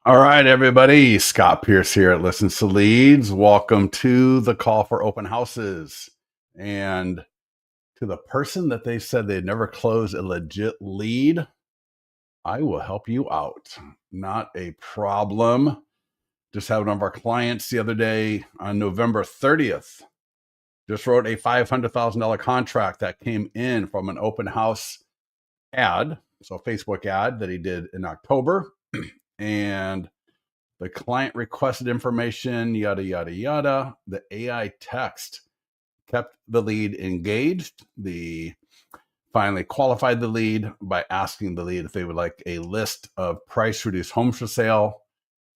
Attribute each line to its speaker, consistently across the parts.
Speaker 1: All right, everybody. Scott Pierce here at Listens to Leads. Welcome to the call for open houses. And to the person that they said they'd never close a legit lead, I will help you out. Not a problem. Just had one of our clients the other day on November 30th. Just wrote a $500,000 contract that came in from an open house ad, so a Facebook ad that he did in October. And the client requested information, yada, yada, yada. The AI text kept the lead engaged. The finally qualified the lead by asking the lead if they would like a list of price reduced homes for sale.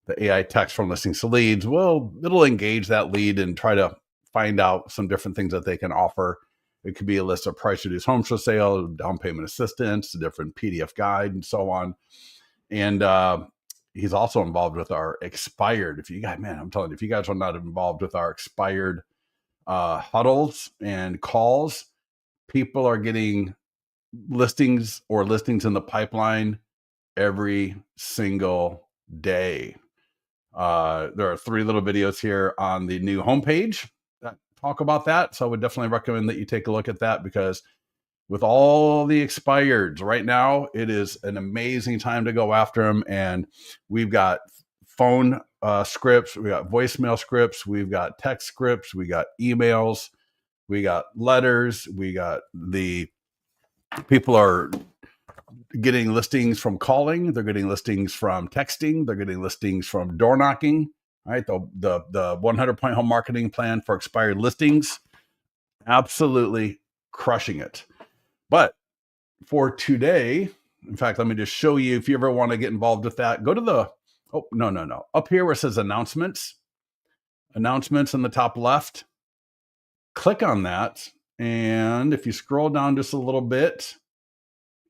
Speaker 1: The AI text from listings to leads it'll engage that lead and try to find out some different things that they can offer. It could be a list of price reduced homes for sale, down payment assistance, a different PDF guide, and so on. And he's also involved with our expired. If you guys, man, I'm telling you, if you guys are not involved with our expired huddles and calls, people are getting listings in the pipeline every single day. There are 3 little videos here on the new homepage that talk about that. So I would definitely recommend that you take a look at that, because with all the expireds right now, it is an amazing time to go after them. And we've got phone scripts, we got voicemail scripts, we've got text scripts, we got emails, we got letters, we got the people are getting listings from calling, they're getting listings from texting, they're getting listings from door knocking. All right, the 100-point home marketing plan for expired listings, absolutely crushing it. But for today, in fact, let me just show you, if you ever want to get involved with that, go to the, no. Up here where it says announcements in the top left, click on that. And if you scroll down just a little bit,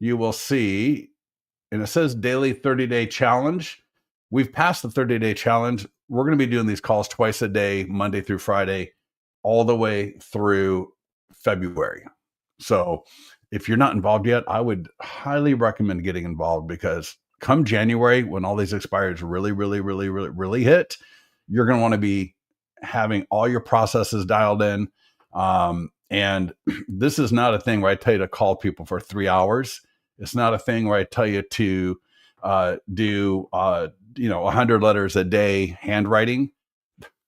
Speaker 1: you will see, and it says daily 30-day challenge. We've passed the 30-day challenge. We're going to be doing these calls twice a day, Monday through Friday, all the way through February. So if you're not involved yet, I would highly recommend getting involved, because come January, when all these expires really hit, you're going to want to be having all your processes dialed in. And this is not a thing where I tell you to call people for 3 hours. It's not a thing where I tell you to do 100 letters a day handwriting.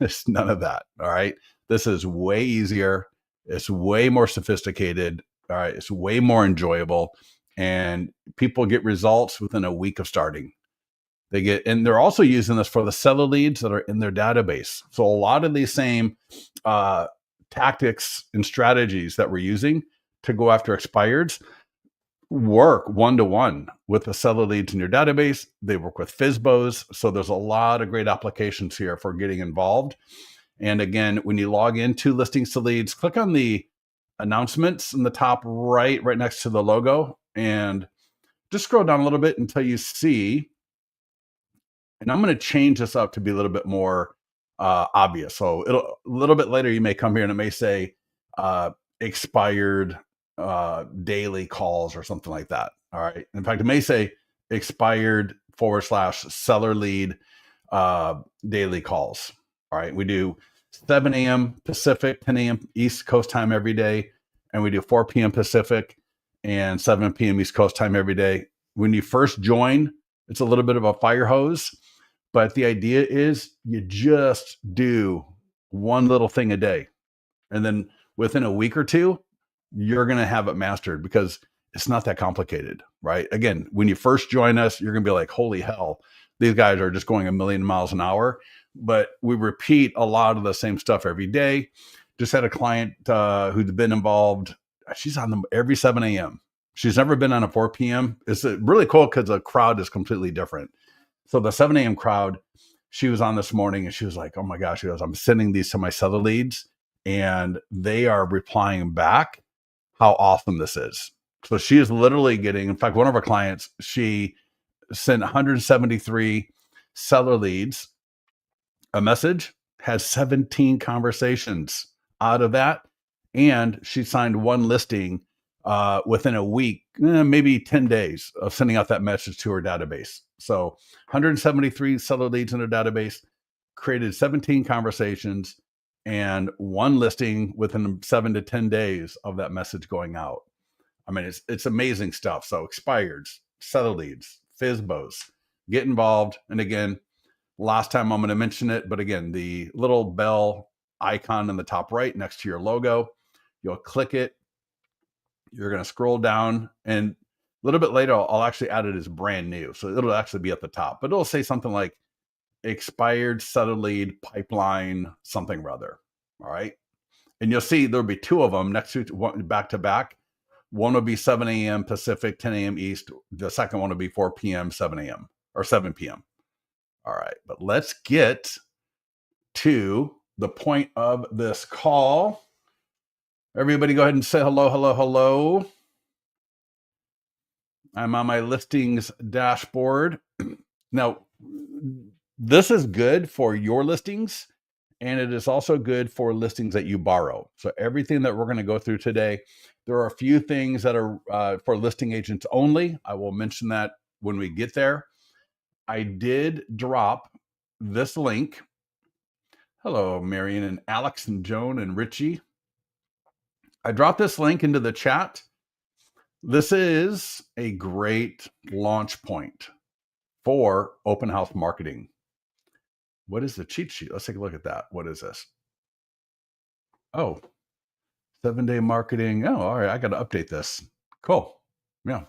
Speaker 1: It's none of that. All right. This is way easier. It's way more sophisticated. All right. It's way more enjoyable. And people get results within a week of starting. And they're also using this for the seller leads that are in their database. So a lot of these same tactics and strategies that we're using to go after expireds work one-to-one with the seller leads in your database. They work with FSBOs. So there's a lot of great applications here for getting involved. And again, when you log into listings to leads, click on the announcements in the top right next to the logo, and just scroll down a little bit until you see, and I'm going to change this up to be a little bit more obvious. So a little bit later, you may come here and it may say expired daily calls or something like that. All right. In fact, it may say expired / seller lead daily calls. All right. We do 7 a.m. Pacific, 10 a.m. East Coast time every day. And we do 4 p.m. Pacific and 7 p.m. East Coast time every day. When you first join, it's a little bit of a fire hose, but the idea is you just do one little thing a day. And then within a week or two, you're going to have it mastered, because it's not that complicated, right? Again, when you first join us, you're going to be like, holy hell, these guys are just going a million miles an hour. But we repeat a lot of the same stuff every day. Just had a client who's been involved. She's on them every 7 a.m. She's never been on a 4 p.m. It's really cool because the crowd is completely different. So the 7 a.m. crowd, she was on this morning and she was like, oh my gosh, she goes, I'm sending these to my seller leads and they are replying back how awesome this is. So she is literally getting, in fact, one of our clients, she sent 173 seller leads a message, had 17 conversations out of that. And she signed one listing within a week, maybe 10 days of sending out that message to her database. So 173 seller leads in her database, created 17 conversations, and one listing within 7 to 10 days of that message going out. I mean, it's amazing stuff. So expireds, seller leads, FISBOs, get involved. And again, last time I'm going to mention it, but again, the little bell icon in the top right next to your logo, you'll click it. You're going to scroll down, and a little bit later, I'll actually add it as brand new. So it'll actually be at the top, but it'll say something like expired seller lead pipeline, something rather. All right. And you'll see there'll be two of them next to one, back to back. One will be 7 a.m. Pacific, 10 a.m. East. The second one will be 4 p.m., 7 a.m. or 7 p.m. All right. But let's get to the point of this call. Everybody go ahead and say hello, hello, hello. I'm on my listings dashboard. Now, this is good for your listings, and it is also good for listings that you borrow. So everything that we're going to go through today, there are a few things that are for listing agents only. I will mention that when we get there. I did drop this link. Hello, Marion and Alex and Joan and Richie. I dropped this link into the chat. This is a great launch point for open house marketing. What is the cheat sheet? Let's take a look at that. What is this? Oh, 7-day marketing. Oh, all right. I got to update this. Cool. Yeah.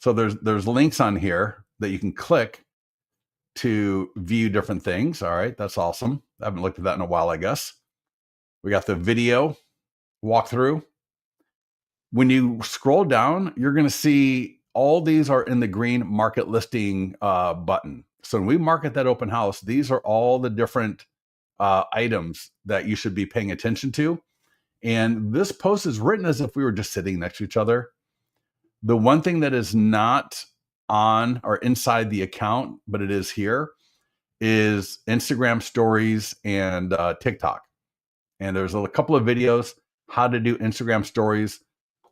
Speaker 1: So there's links on here that you can click to view different things. All right. That's awesome. I haven't looked at that in a while, I guess. We got the video walkthrough. When you scroll down, you're going to see all these are in the green market listing button. So when we market that open house, these are all the different items that you should be paying attention to. And this post is written as if we were just sitting next to each other. The one thing that is not on or inside the account, but it is here, is Instagram stories and TikTok. And there's a couple of videos how to do Instagram stories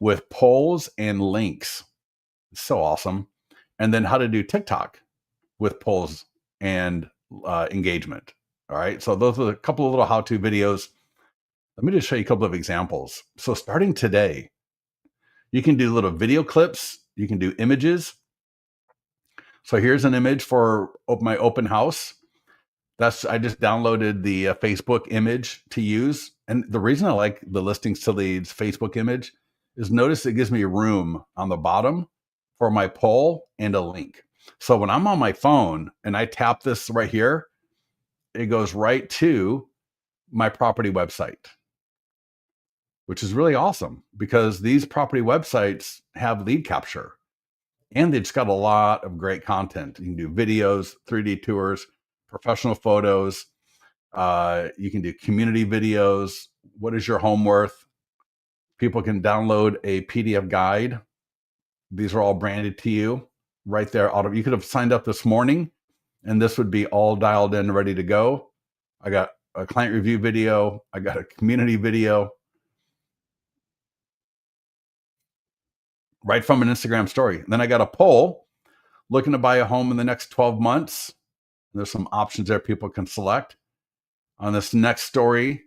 Speaker 1: with polls and links. It's so awesome. And then how to do TikTok with polls and engagement. All right. So those are a couple of little how-to videos. Let me just show you a couple of examples. So starting today, you can do little video clips. You can do images. So here's an image for my open house. I just downloaded the Facebook image to use. And the reason I like the listings to leads Facebook image is notice it gives me room on the bottom for my poll and a link. So when I'm on my phone and I tap this right here, it goes right to my property website, which is really awesome because these property websites have lead capture and they've just got a lot of great content. You can do videos, 3D tours, professional photos. You can do community videos. What is your home worth? People can download a PDF guide. These are all branded to you right there. You could have signed up this morning and this would be all dialed in, ready to go. I got a client review video. I got a community video right from an Instagram story. And then I got a poll looking to buy a home in the next 12 months. There's some options there people can select. On this next story,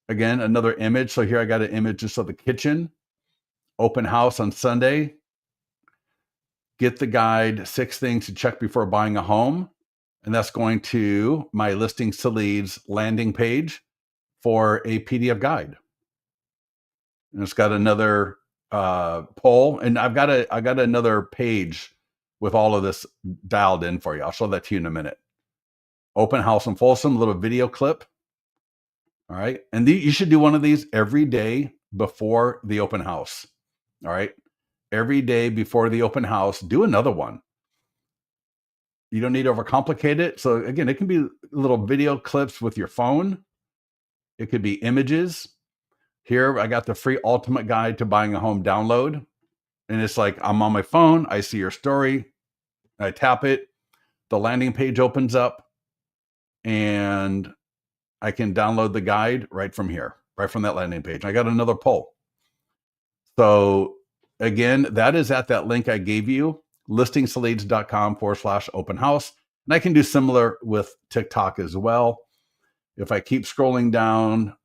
Speaker 1: again, another image. So here I got an image just of the kitchen. Open house on Sunday. Get the guide, 6 things to check before buying a home. And that's going to my listings to leads landing page for a PDF guide. And it's got another poll. And I got another page with all of this dialed in for you. I'll show that to you in a minute. Open house in Folsom, little video clip. All right. And you should do one of these every day before the open house. All right. Every day before the open house, do another one. You don't need to overcomplicate it. So again, it can be little video clips with your phone. It could be images. Here, I got the free ultimate guide to buying a home download. And it's like, I'm on my phone. I see your story. I tap it. The landing page opens up and I can download the guide right from here, right from that landing page. I got another poll. So again, that is at that link I gave you, listingsleads.com/open house. And I can do similar with TikTok as well. If I keep scrolling down,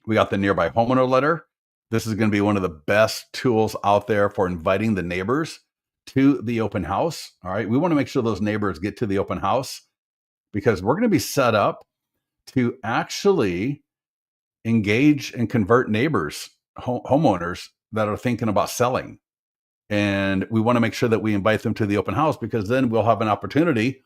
Speaker 1: we got the nearby homeowner letter. This is going to be one of the best tools out there for inviting the neighbors to the open house. All right. We want to make sure those neighbors get to the open house because we're going to be set up to actually engage and convert neighbors, homeowners that are thinking about selling. And we want to make sure that we invite them to the open house because then we'll have an opportunity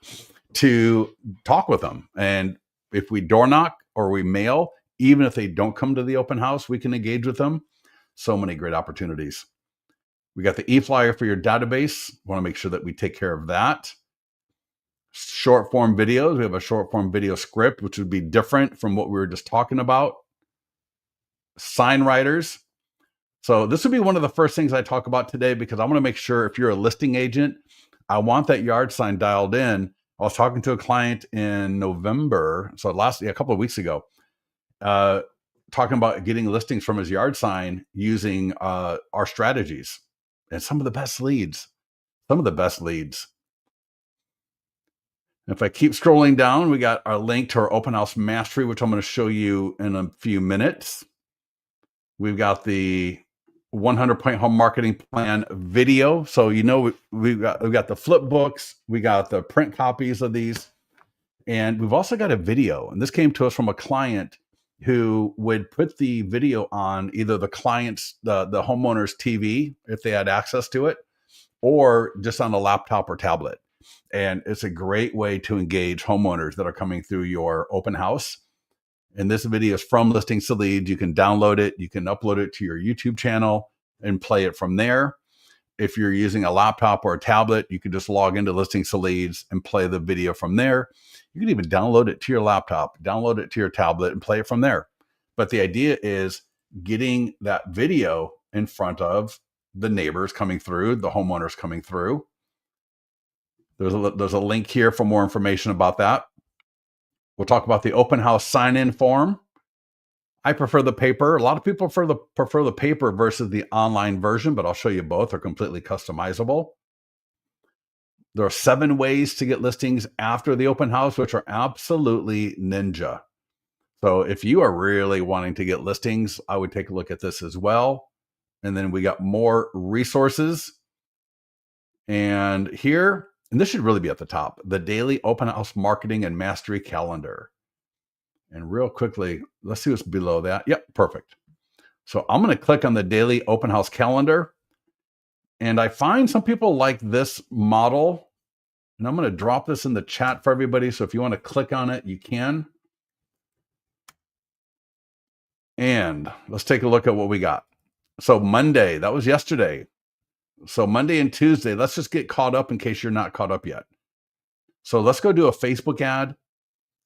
Speaker 1: to talk with them. And if we door knock or we mail, even if they don't come to the open house, we can engage with them. So many great opportunities. We got the e-flyer for your database. We want to make sure that we take care of that. Short form videos. We have a short form video script, which would be different from what we were just talking about. Sign writers. So this would be one of the first things I talk about today because I want to make sure if you're a listing agent, I want that yard sign dialed in. I was talking to a client in November, so a couple of weeks ago, talking about getting listings from his yard sign using our strategies and some of the best leads. If I keep scrolling down, we got our link to our open house mastery, which I'm going to show you in a few minutes. We've got the 100-point home marketing plan video. So, we've got the flip books, we got the print copies of these, and we've also got a video. And this came to us from a client who would put the video on either the client's, the homeowner's TV, if they had access to it, or just on a laptop or tablet. And it's a great way to engage homeowners that are coming through your open house. And this video is from Listings to Leads. You can download it. You can upload it to your YouTube channel and play it from there. If you're using a laptop or a tablet, you can just log into Listings to Leads and play the video from there. You can even download it to your laptop, download it to your tablet, and play it from there. But the idea is getting that video in front of the neighbors coming through, the homeowners coming through. There's a link here for more information about that. We'll talk about the open house sign-in form. I prefer the paper. A lot of people prefer the paper versus the online version, but I'll show you both. They're completely customizable. There are 7 ways to get listings after the open house, which are absolutely ninja. So if you are really wanting to get listings, I would take a look at this as well. And then we got more resources. And here, and this should really be at the top, the daily open house marketing and mastery calendar. And real quickly, let's see what's below that. Yep, perfect. So I'm going to click on the daily open house calendar. And I find some people like this model. And I'm going to drop this in the chat for everybody. So if you want to click on it, you can. And let's take a look at what we got. So Monday, that was yesterday. So Monday and Tuesday, let's just get caught up in case you're not caught up yet. So let's go do a Facebook ad,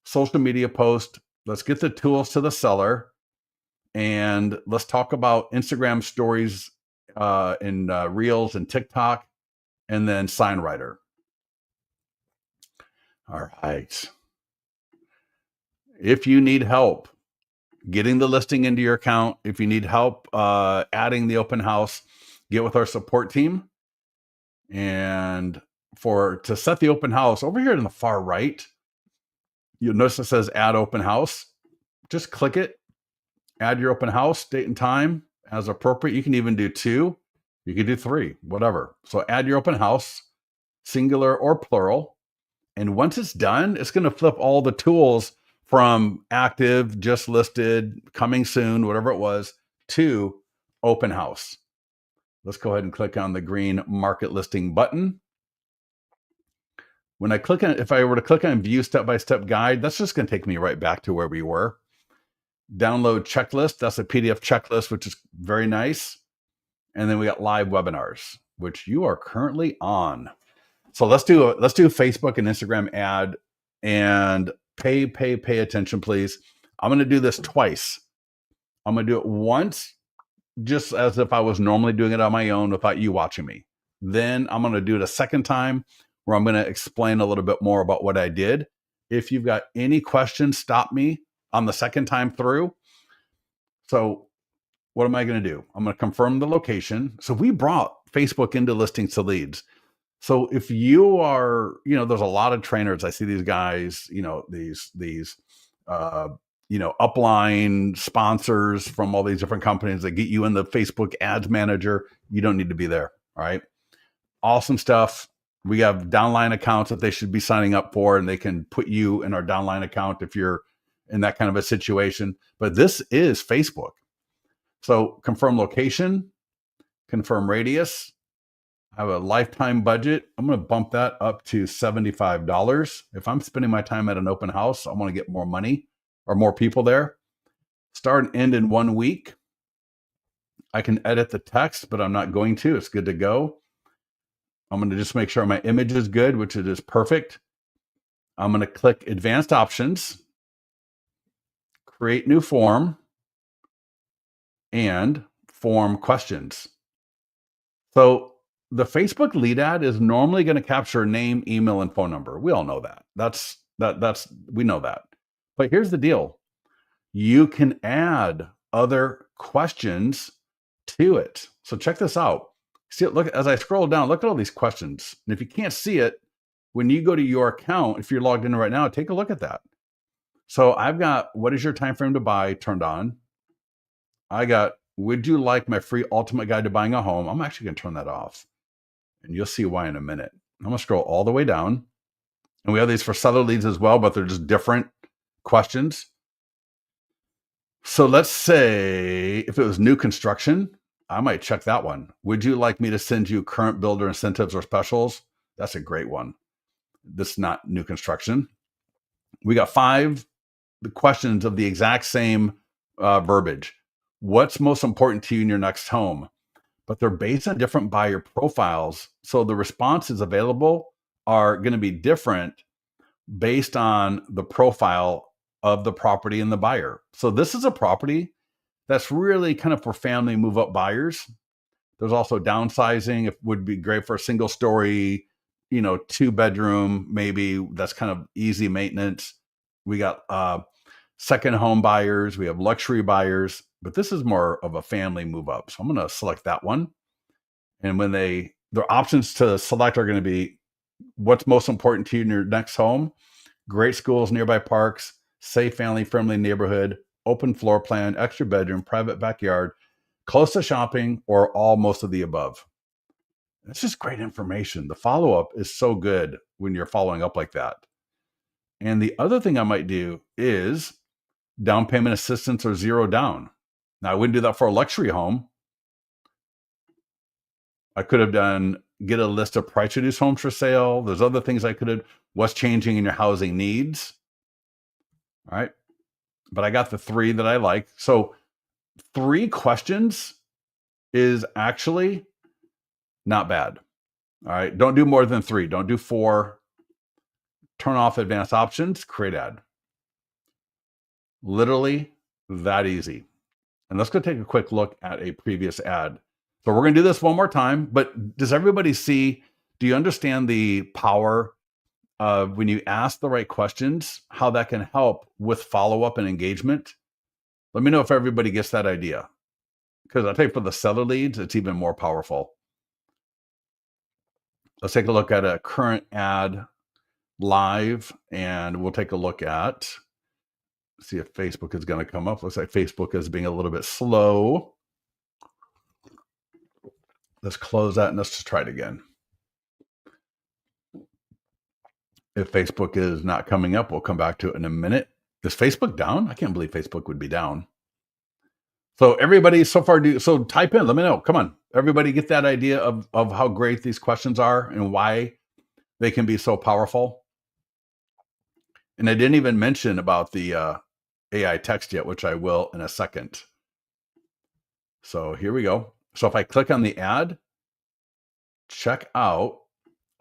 Speaker 1: social media post. Let's get the tools to the seller. And let's talk about Instagram stories and Reels and TikTok, and then sign writer. All right. If you need help getting the listing into your account, if you need help adding the open house, get with our support team. And to set the open house, over here in the far right, you'll notice it says add open house. Just click it, add your open house, date and time as appropriate. You can even do 2, you can do 3, whatever. So add your open house, singular or plural. And once it's done, it's going to flip all the tools from active, just listed, coming soon, whatever it was, to open house. Let's go ahead and click on the green market listing button. When I click on it, if I were to click on view step-by-step guide, that's just going to take me right back to where we were. Download checklist. That's a PDF checklist, which is very nice. And then we got live webinars, which you are currently on. So let's do Facebook and Instagram ad, and pay attention, please. I'm going to do this twice. I'm going to do it once, just as if I was normally doing it on my own without you watching me. Then I'm going to do it a second time where I'm going to explain a little bit more about what I did. If you've got any questions, stop me on the second time through. So what am I going to do? I'm going to confirm the location. So we brought Facebook into listings to leads. So if you are, there's a lot of trainers. I see these guys, these uh, upline sponsors from all these different companies that get you in the Facebook ads manager. You don't need to be there. All right. Awesome stuff. We have downline accounts that they should be signing up for, and they can put you in our downline account if you're in that kind of a situation. But this is Facebook. So confirm location, confirm radius. I have a lifetime budget. I'm going to bump that up to $75. If I'm spending my time at an open house, I want to get more money or more people there. Start and end in 1 week. I can edit the text, but I'm not going to. It's good to go. I'm going to just make sure my image is good, which it is perfect. I'm going to click advanced options, create new form, and form questions. So the Facebook lead ad is normally going to capture name, email, and phone number. We all know that. We know that. But here's the deal. You can add other questions to it. So check this out. See, look, as I scroll down, look at all these questions. And if you can't see it, when you go to your account, if you're logged in right now, take a look at that. So I've got, what is your time frame to buy turned on? I got, would you like my free ultimate guide to buying a home? I'm actually going to turn that off. And you'll see why in a minute. I'm going to scroll all the way down. And we have these for seller leads as well, but they're just different questions. So let's say if it was new construction, I might check that one. Would you like me to send you current builder incentives or specials? That's a great one. This is not new construction. We got 5 questions of the exact same verbiage. What's most important to you in your next home? But they're based on different buyer profiles. So the responses available are going to be different based on the profile of the property and the buyer. So this is a property that's really kind of for family move up buyers. There's also downsizing. It would be great for a single story, 2-bedroom, maybe that's kind of easy maintenance. We got second home buyers. We have luxury buyers, but this is more of a family move up. So I'm going to select that one. And when their options to select are going to be what's most important to you in your next home, great schools, nearby parks, safe family friendly neighborhood, open floor plan, extra bedroom, private backyard, close to shopping, or most of the above. That's just great information. The follow-up is so good when you're following up like that. And the other thing I might do is down payment assistance or 0 down. Now, I wouldn't do that for a luxury home. I could have done get a list of price reduced homes for sale. There's other things I could have. What's changing in your housing needs? All right. But I got the 3 that I like. So 3 questions is actually not bad. All right. Don't do more than 3. Don't do 4. Turn off advanced options, create ad. Literally that easy. And let's go take a quick look at a previous ad. So we're going to do this one more time, but does everybody see, do you understand the power of when you ask the right questions, how that can help with follow-up and engagement? Let me know if everybody gets that idea. Because I think for the seller leads, it's even more powerful. Let's take a look at a current ad live, and we'll take a look at, see if Facebook is going to come up. Looks like Facebook is being a little bit slow. Let's close that and let's just try it again. If Facebook is not coming up, we'll come back to it in a minute. Is Facebook down? I can't believe Facebook would be down. So everybody so far, so type in, let me know. Come on. Everybody get that idea of how great these questions are and why they can be so powerful. And I didn't even mention about the AI text yet, which I will in a second. So here we go. So if I click on the ad, check out.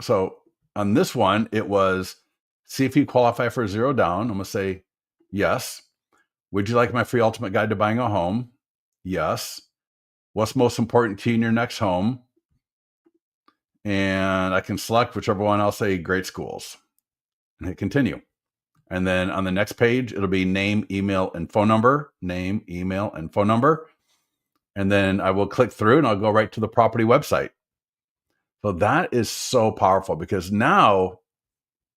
Speaker 1: So on this one, it was, see if you qualify for 0 down. I'm going to say yes. Would you like my free ultimate guide to buying a home? Yes. What's most important to you in your next home? And I can select whichever one. I'll say great schools and hit continue. And then on the next page, it'll be name, email, and phone number. Name, email, and phone number. And then I will click through and I'll go right to the property website. So that is so powerful because now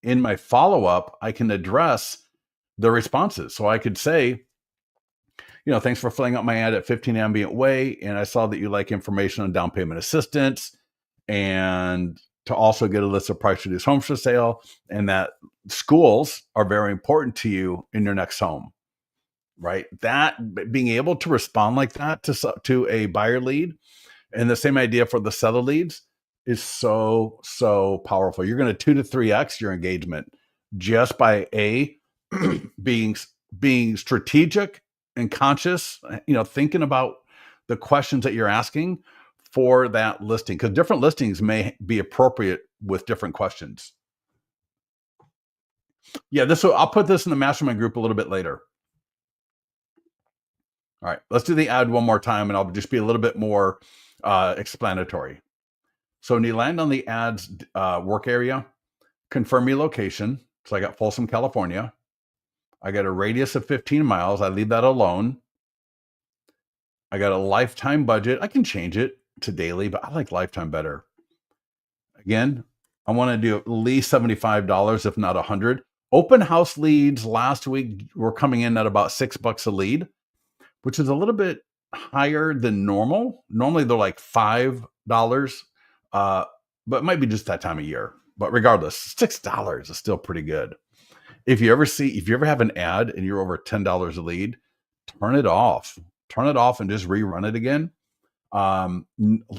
Speaker 1: in my follow up, I can address the responses. So I could say, thanks for filling out my ad at 15 Ambient Way. And I saw that you like information on down payment assistance and to also get a list of price reduced homes for sale, and that schools are very important to you in your next home, right? That being able to respond like that to a buyer lead, and the same idea for the seller leads, is so, so powerful. You're going to 2 to 3x your engagement just by being strategic and conscious, thinking about the questions that you're asking for that listing, because different listings may be appropriate with different questions. Yeah, I'll put this in the mastermind group a little bit later. All right, let's do the ad one more time, and I'll just be a little bit more explanatory. So when you land on the ads work area, confirm your location. So I got Folsom, California. I got a radius of 15 miles. I leave that alone. I got a lifetime budget. I can change it to daily, but I like lifetime better. Again, I want to do at least $75, if not $100. Open house leads last week were coming in at about $6 a lead, which is a little bit higher than normal. Normally they're like $5, but it might be just that time of year. But regardless, $6 is still pretty good. If you ever have an ad and you're over $10 a lead, turn it off. Turn it off and just rerun it again.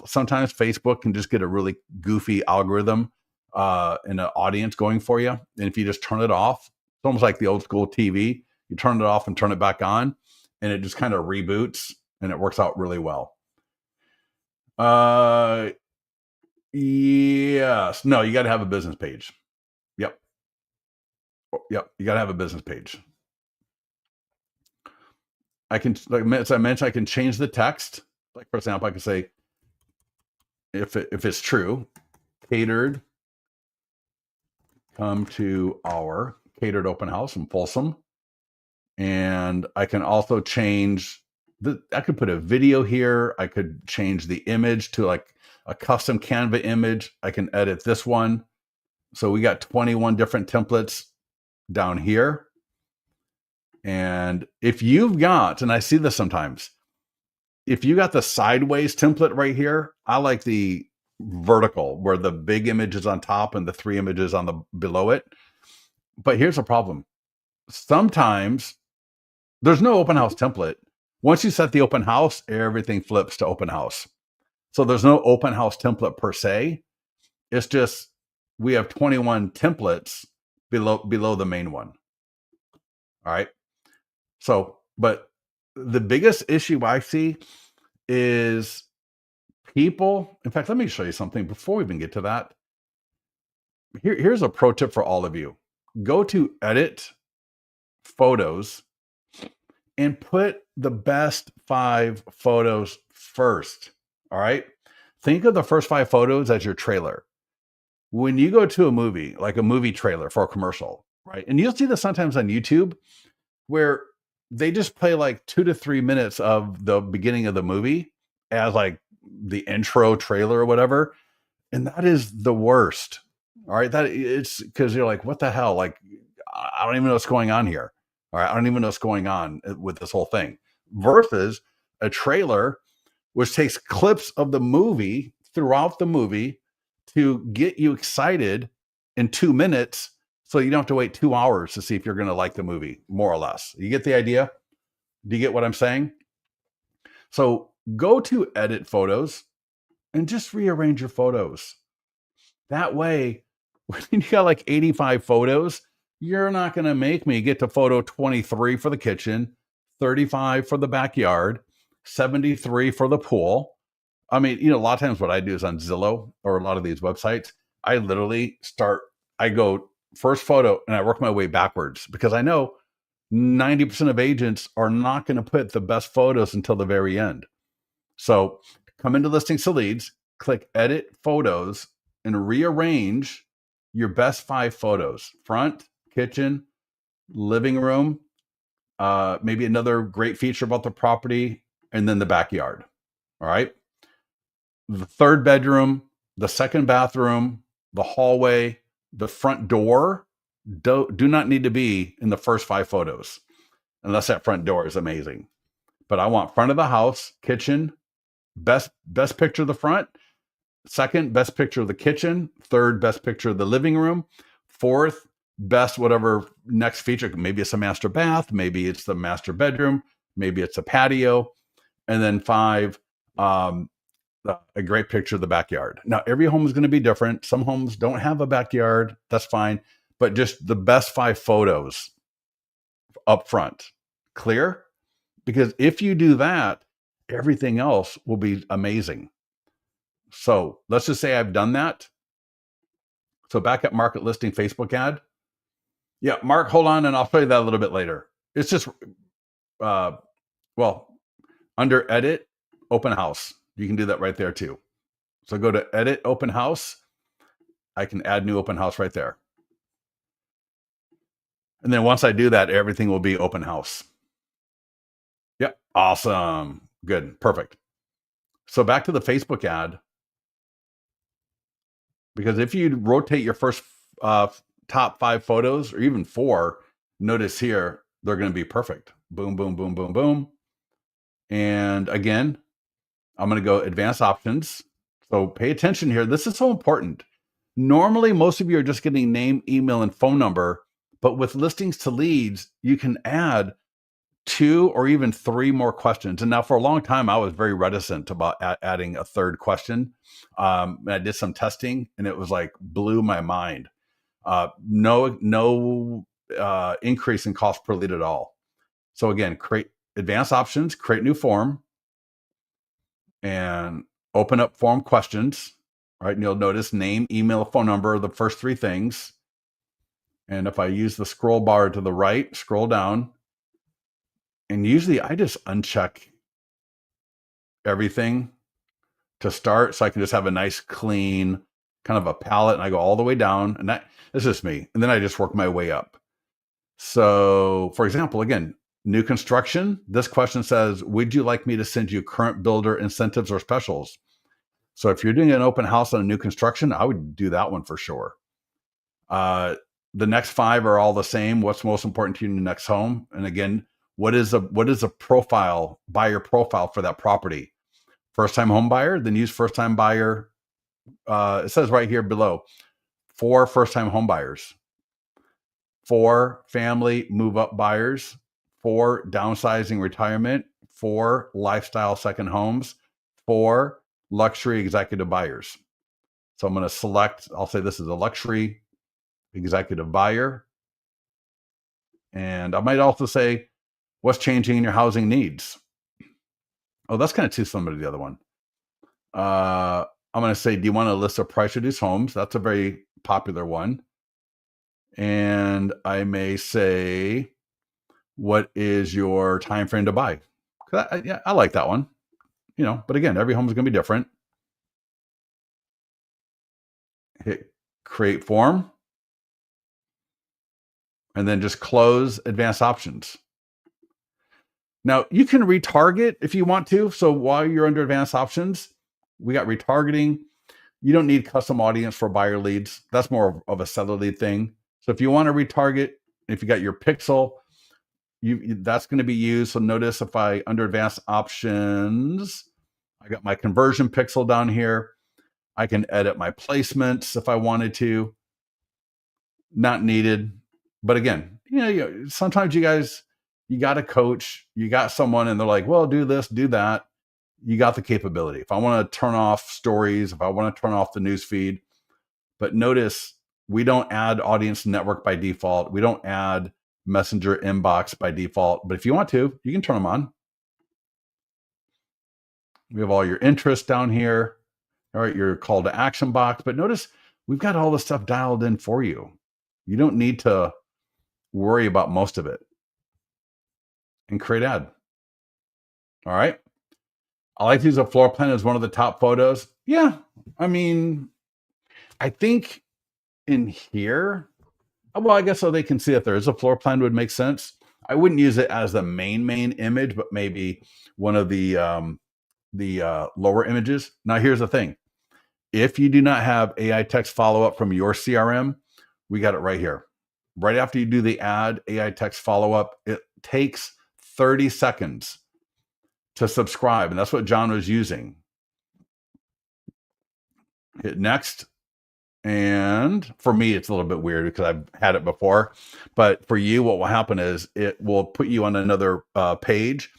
Speaker 1: Sometimes Facebook can just get a really goofy algorithm and an audience going for you. And if you just turn it off, it's almost like the old school TV. You turn it off and turn it back on, and it just kind of reboots, and it works out really well. Yes. No, you got to have a business page. Yep. You got to have a business page. I can, as I mentioned, I can change the text. Like, for example, I can say, if it's true, catered, come to our catered open house in Folsom. And I can also change I could put a video here. I could change the image to like a custom Canva image. I can edit this one. So we got 21 different templates down here. And if you've got, and I see this sometimes, if you got the sideways template right here, I like the vertical where the big image is on top and the 3 images on the below it. But here's the problem. Sometimes there's no open house template. Once you set the open house, everything flips to open house. So there's no open house template per se. It's just we have 21 templates below the main one. All right. So, but the biggest issue I see is people. In fact, let me show you something before we even get to that. Here's a pro tip for all of you. Go to edit photos and put the best 5 photos first. All right. Think of the first 5 photos as your trailer. When you go to a movie, like a movie trailer for a commercial, right? And you'll see this sometimes on YouTube where they just play like 2 to 3 minutes of the beginning of the movie as like the intro trailer or whatever. And that is the worst. All right. That it's because you're like, what the hell? Like, I don't even know what's going on here. All right. I don't even know what's going on with this whole thing versus a trailer, which takes clips of the movie throughout the movie to get you excited in 2 minutes. So you don't have to wait 2 hours to see if you're going to like the movie, more or less. You get the idea? Do you get what I'm saying? So go to edit photos and just rearrange your photos. That way, when you got like 85 photos, you're not going to make me get to photo 23 for the kitchen, 35 for the backyard, 73 for the pool. I mean, a lot of times what I do is on Zillow or a lot of these websites, I literally I go first photo and I work my way backwards because I know 90% of agents are not going to put the best photos until the very end. So come into listings to leads, click edit photos, and rearrange your best 5 photos: front, kitchen, living room, maybe another great feature about the property, and then the backyard. All right. The third bedroom, the second bathroom, the hallway, the front door do not need to be in the first 5 photos unless that front door is amazing. But I want front of the house, kitchen, best picture of the front, second best picture of the kitchen, third best picture of the living room, fourth best whatever next feature. Maybe it's a master bath, maybe it's the master bedroom, maybe it's a patio, and then 5 a great picture of the backyard. Now, every home is going to be different. Some homes don't have a backyard. That's fine. But just the best 5 photos up front. Clear? Because if you do that, everything else will be amazing. So let's just say I've done that. So back at market listing Facebook ad. Yeah, Mark, hold on, and I'll show you that a little bit later. It's just, well, under edit, open house. You can do that right there too. So go to edit open house. I can add new open house right there. And then once I do that, everything will be open house. Yep. Awesome. Good. Perfect. So back to the Facebook ad. Because if you rotate your first top 5 photos or even 4, notice here, they're going to be perfect. Boom, boom, boom, boom, boom. And again, I'm going to go advanced options. So pay attention here. This is so important. Normally, most of you are just getting name, email, and phone number. But with listings to leads, you can add 2 or even 3 more questions. And now for a long time, I was very reticent about adding a third question. I did some testing and it was like blew my mind. No increase in cost per lead at all. So again, create advanced options, create new form, and open up form questions. Right, and you'll notice name, email, phone number, the first 3 things. And if I use the scroll bar to the right, scroll down, and usually I just uncheck everything to start so I can just have a nice clean kind of a palette, and I go all the way down, and that's just me. And then I just work my way up. So for example, again, new construction, this question says, would you like me to send you current builder incentives or specials? So if you're doing an open house on a new construction, I would do that one for sure. The next 5 are all the same. What's most important to you in the next home? And again, what is a profile, buyer profile for that property? First time home buyer, then use first time buyer. It says right here below, 4 first time home buyers, 4 family move up buyers, 4 downsizing retirement, 4 lifestyle second homes, 4 luxury executive buyers. So I'm going to select, I'll say this is a luxury executive buyer. And I might also say, what's changing in your housing needs? Oh, that's kind of too similar to the other one. I'm going to say, do you want a list of price reduced homes? That's a very popular one. And I may say, what is your time frame to buy? I like that one. But again, every home is going to be different. Hit create form. And then just close advanced options. Now, you can retarget if you want to. So while you're under advanced options, we got retargeting. You don't need custom audience for buyer leads. That's more of a seller lead thing. So if you want to retarget, if you got your pixel, that's going to be used. So notice if I, under advanced options, I got my conversion pixel down here. I can edit my placements if I wanted to. Not needed. But again, sometimes you guys, you got a coach, you got someone and they're like, well, do this, do that. You got the capability. If I want to turn off stories, if I want to turn off the news feed, but notice we don't add audience network by default. We don't add messenger inbox by default, but if you want to, you can turn them on. We have all your interests down here. All right, your call to action box, but notice we've got all the stuff dialed in for you. You don't need to worry about most of it. And create ad. All right. I like to use a floor plan as one of the top photos. Yeah. I mean, I think in here, well, I guess so they can see if there is a floor plan would make sense. I wouldn't use it as the main image, but maybe one of the lower images. Now, here's the thing. If you do not have AI text follow-up from your CRM, we got it right here. Right after you do the ad, AI text follow-up, it takes 30 seconds to subscribe. And that's what John was using. Hit next. And for me, it's a little bit weird because I've had it before. But for you, what will happen is it will put you on another page.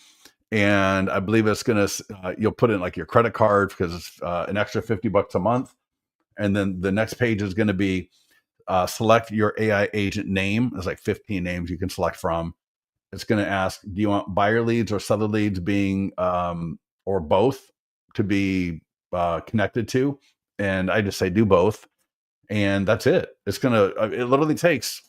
Speaker 1: And I believe it's going to, you'll put in like your credit card because it's an extra $50 a month. And then the next page is going to be select your AI agent name. There's like 15 names you can select from. It's going to ask, do you want buyer leads or seller leads being, or both to be connected to? And I just say do both. And that's it. It's going to, it literally takes,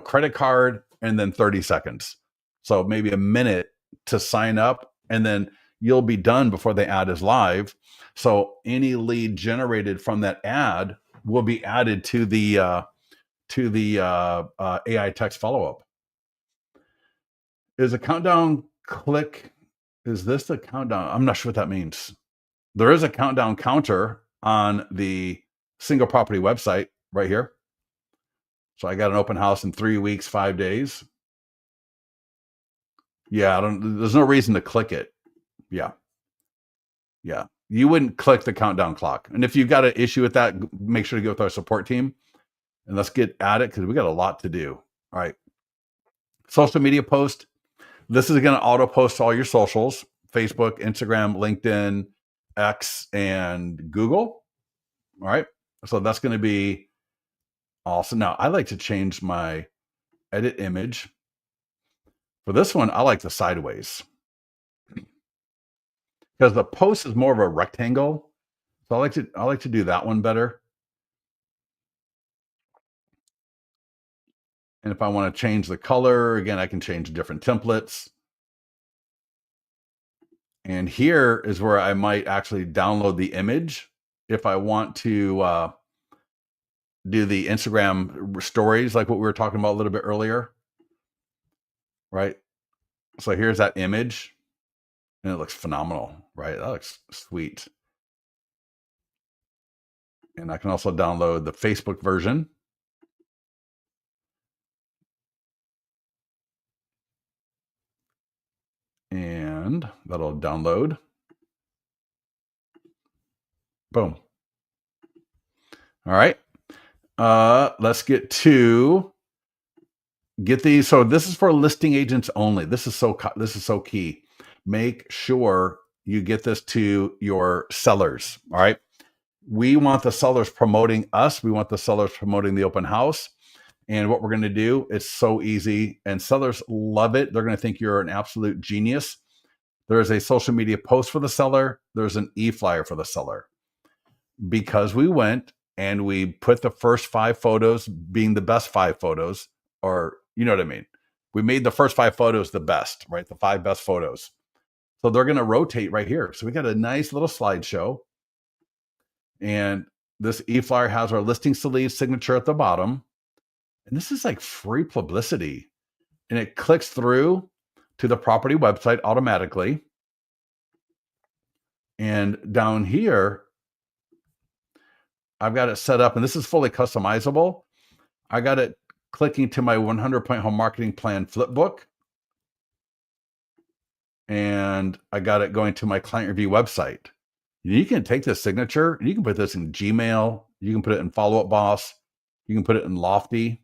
Speaker 1: credit card and then 30 seconds. So maybe a minute to sign up, and then you'll be done before the ad is live. So any lead generated from that ad will be added to the AI text follow-up. Is a countdown click? Is this the countdown? I'm not sure what that means. There is a countdown counter on the single property website right here. So I got an open house in 3 weeks, 5 days. Yeah, there's no reason to click it. Yeah. You wouldn't click the countdown clock. And if you've got an issue with that, make sure to get with our support team and let's get at it because we got a lot to do. All right. Social media post. This is going to auto post all your socials: Facebook, Instagram, LinkedIn, X, and Google. All right. So that's going to be awesome. Now, I like to change my edit image. For this one, I like the sideways because the post is more of a rectangle. So I like to do that one better. And if I want to change the color, again, I can change different templates. And here is where I might actually download the image if I want to do the Instagram stories, like what we were talking about a little bit earlier, right? So here's that image, and it looks phenomenal, right? That looks sweet. And I can also download the Facebook version. And that'll download. Boom. All right. Let's get these. So this is for listing agents only. This is so key. Make sure you get this to your sellers. All right. We want the sellers promoting us. We want the sellers promoting the open house. And what we're going to do, it's so easy. And sellers love it. They're going to think you're an absolute genius. There's a social media post for the seller. There's an e-flyer for the seller. Because we went and we put the first 5 photos being the best 5 photos, or you know what I mean? We made the first 5 photos the best, right? The 5 best photos. So they're going to rotate right here. So we got a nice little slideshow. And this e-flyer has our listing lead signature at the bottom. And this is like free publicity. And it clicks through to the property website automatically. And down here, I've got it set up, and this is fully customizable. I got it clicking to my 100-point home marketing plan flipbook. And I got it going to my client review website. You can take this signature and you can put this in Gmail. You can put it in Follow Up Boss. You can put it in Lofty.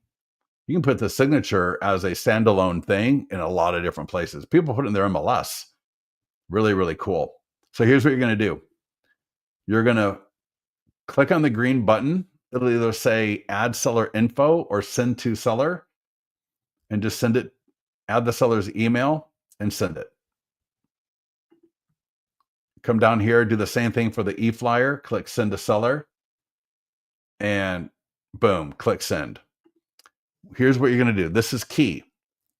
Speaker 1: You can put the signature as a standalone thing in a lot of different places. People put it in their MLS. Really, really cool. So here's what you're going to do. You're going to click on the green button. It'll either say add seller info or send to seller, and just send it, add the seller's email and send it. Come down here, do the same thing for the e-flyer, click send to seller, and boom, click send. Here's what you're going to do. This is key.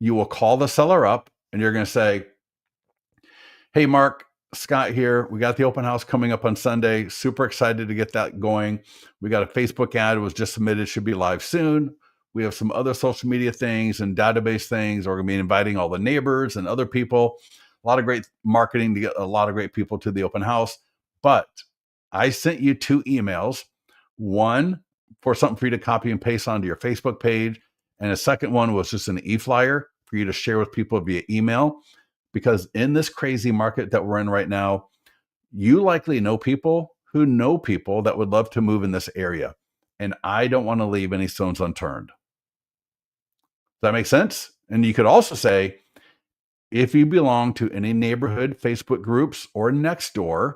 Speaker 1: You will call the seller up and you're going to say, hey, Mark, Scott here. We got the open house coming up on Sunday. Super excited to get that going. We got a Facebook ad. It was just submitted. Should be live soon. We have some other social media things and database things. We're going to be inviting all the neighbors and other people. a lot of great marketing to get a lot of great people to the open house. But I sent you 2 emails, one for something for you to copy and paste onto your Facebook page, and a second one was just an e-flyer for you to share with people via email. Because in this crazy market that we're in right now, you likely know people who know people that would love to move in this area. And I don't want to leave any stones unturned. Does that make sense? And you could also say, if you belong to any neighborhood Facebook groups or Nextdoor,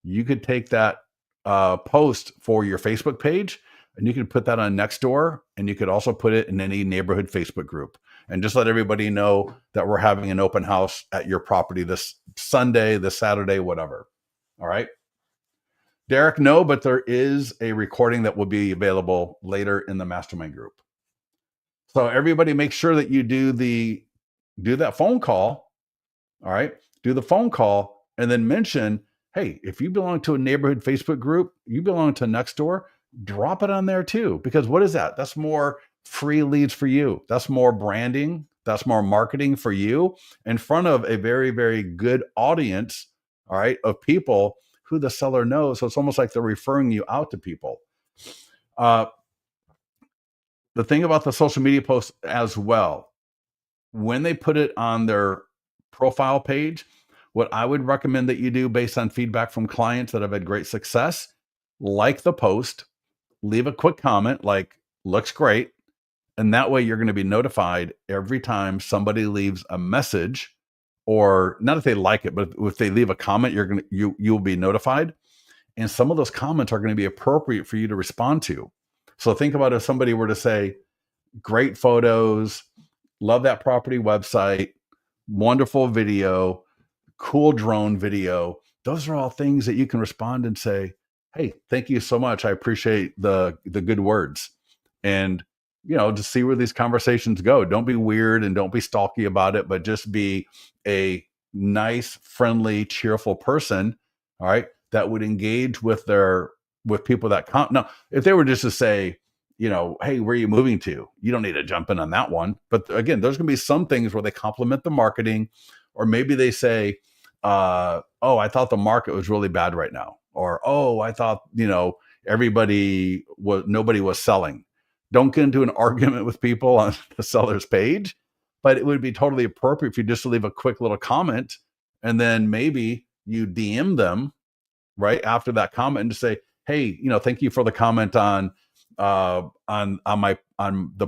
Speaker 1: you could take that post for your Facebook page and you could put that on Nextdoor, and you could also put it in any neighborhood Facebook group. And just let everybody know that we're having an open house at your property this Sunday, this Saturday, whatever. All right. Derek, no, but there is a recording that will be available later in the mastermind group. So everybody make sure that you do that phone call. All right. Do the phone call and then mention, hey, if you belong to a neighborhood Facebook group, you belong to Nextdoor, drop it on there too. Because what is that? That's more free leads for you. That's more branding. That's more marketing for you in front of a very, very good audience, all right, of people who the seller knows. So it's almost like they're referring you out to people. The thing about the social media posts as well, when they put it on their profile page, what I would recommend that you do based on feedback from clients that have had great success, like the post, leave a quick comment like, looks great. And that way you're going to be notified every time somebody leaves a message, or not if they like it, but if they leave a comment, you'll be notified. And some of those comments are going to be appropriate for you to respond to. So think about if somebody were to say, great photos, love that property website, wonderful video, cool drone video. Those are all things that you can respond and say, hey, thank you so much. I appreciate the good words. And, just see where these conversations go. Don't be weird and don't be stalky about it, but just be a nice, friendly, cheerful person. All right. That would engage with people that come. Now, if they were just to say, hey, where are you moving to? You don't need to jump in on that one. But again, there's going to be some things where they compliment the marketing, or maybe they say, oh, I thought the market was really bad right now. Or, oh, I thought, nobody was selling. Don't get into an argument with people on the seller's page, but it would be totally appropriate for you just to leave a quick little comment, and then maybe you DM them right after that comment and to say, hey, thank you for the comment on the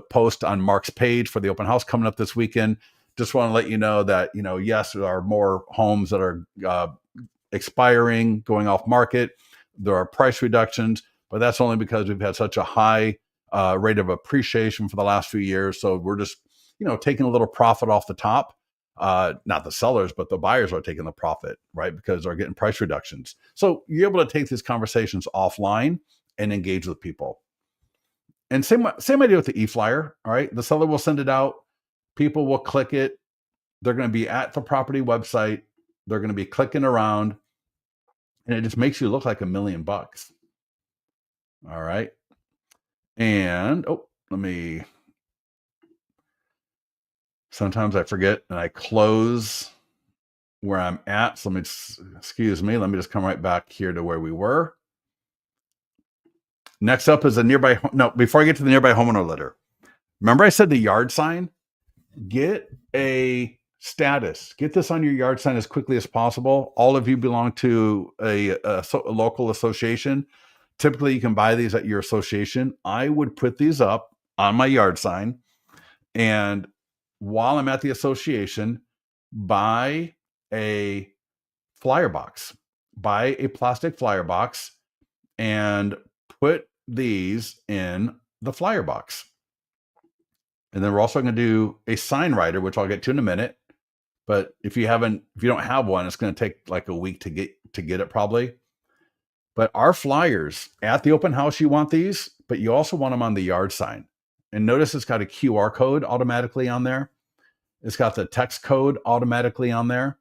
Speaker 1: post on Mark's page for the open house coming up this weekend. Just want to let you know that, yes, there are more homes that are expiring, going off market. There are price reductions, but that's only because we've had such a high rate of appreciation for the last few years. So we're just, taking a little profit off the top. Not the sellers, but the buyers are taking the profit, right? Because they're getting price reductions. So you're able to take these conversations offline and engage with people. And same idea with the e-flyer. All right. The seller will send it out. People will click it. They're going to be at the property website. They're going to be clicking around, and it just makes you look like $1 million. All right. And sometimes I forget and I close where I'm at. So excuse me. Let me just come right back here to where we were. Next up is before I get to the nearby homeowner letter. Remember I said the yard sign? Get a status. Get this on your yard sign as quickly as possible. All of you belong to a local association. Typically, you can buy these at your association. I would put these up on my yard sign. And while I'm at the association, buy a flyer box. Buy a plastic flyer box and put these in the flyer box. And then we're also going to do a sign writer, which I'll get to in a minute. But if you don't have one, it's going to take like a week to get it probably. But our flyers at the open house, you want these, but you also want them on the yard sign. And notice it's got a QR code automatically on there. It's got the text code automatically on there.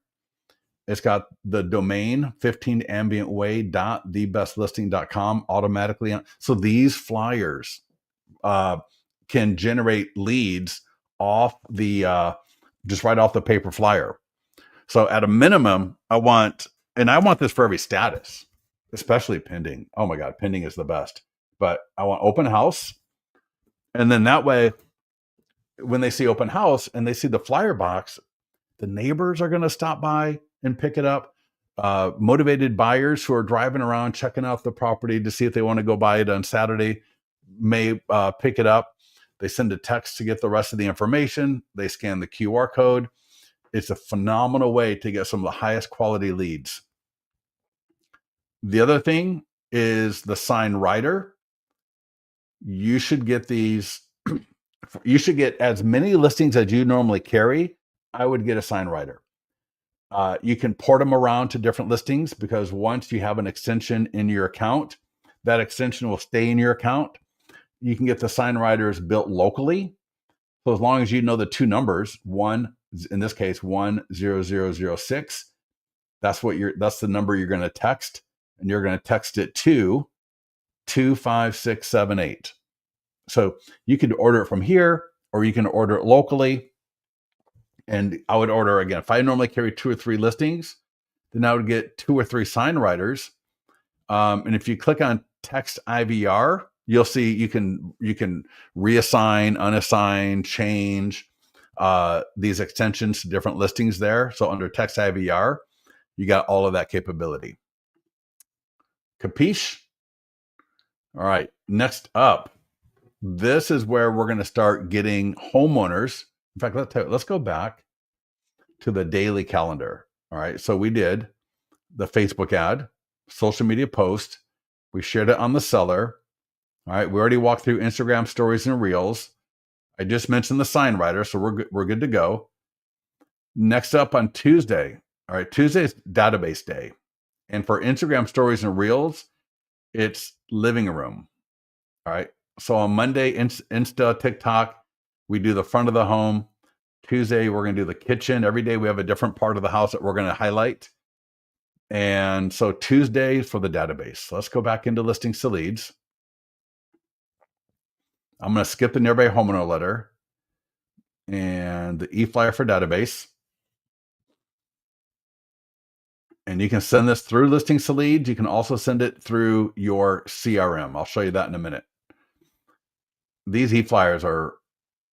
Speaker 1: It's got the domain 15ambientway.thebestlisting.com automatically on. So these flyers can generate leads off just right off the paper flyer. So at a minimum, I want this for every status, especially pending. Oh my God, pending is the best. But I want open house. And then that way, when they see open house and they see the flyer box, the neighbors are going to stop by and pick it up. Motivated buyers who are driving around checking out the property to see if they want to go buy it on Saturday may pick it up. They send a text to get the rest of the information. They scan the QR code. It's a phenomenal way to get some of the highest quality leads. The other thing is the sign writer. You should get these. You should get as many listings as you normally carry. I would get a sign writer. You can port them around to different listings because once you have an extension in your account, that extension will stay in your account. You can get the sign writers built locally. So as long as you know the two numbers, one, in this case, 10006, that's the number you're going to text, and you're going to text it to 25678. So you can order it from here, or you can order it locally. And I would order, again, if I normally carry 2 or 3 listings, then I would get 2 or 3 sign writers. And if you click on text IVR, you'll see you can reassign, unassign, change these extensions to different listings there. So under text IVR, you got all of that capability. Capiche? All right, next up, this is where we're going to start getting homeowners. In fact, let's go back to the daily calendar. All right, so we did the Facebook ad, social media post. We shared it on the seller. All right, we already walked through Instagram stories and reels. I just mentioned the sign writer, so we're good to go. Next up on Tuesday. All right, Tuesday is database day. And for Instagram stories and reels, it's living room. All right. So on Monday, Insta, TikTok, we do the front of the home. Tuesday, we're going to do the kitchen. Every day we have a different part of the house that we're going to highlight. And so Tuesday for the database. So let's go back into listings to leads. I'm going to skip the nearby homeowner letter and the e-flyer for database. And you can send this through listings to leads. You can also send it through your CRM. I'll show you that in a minute. These e-flyers are,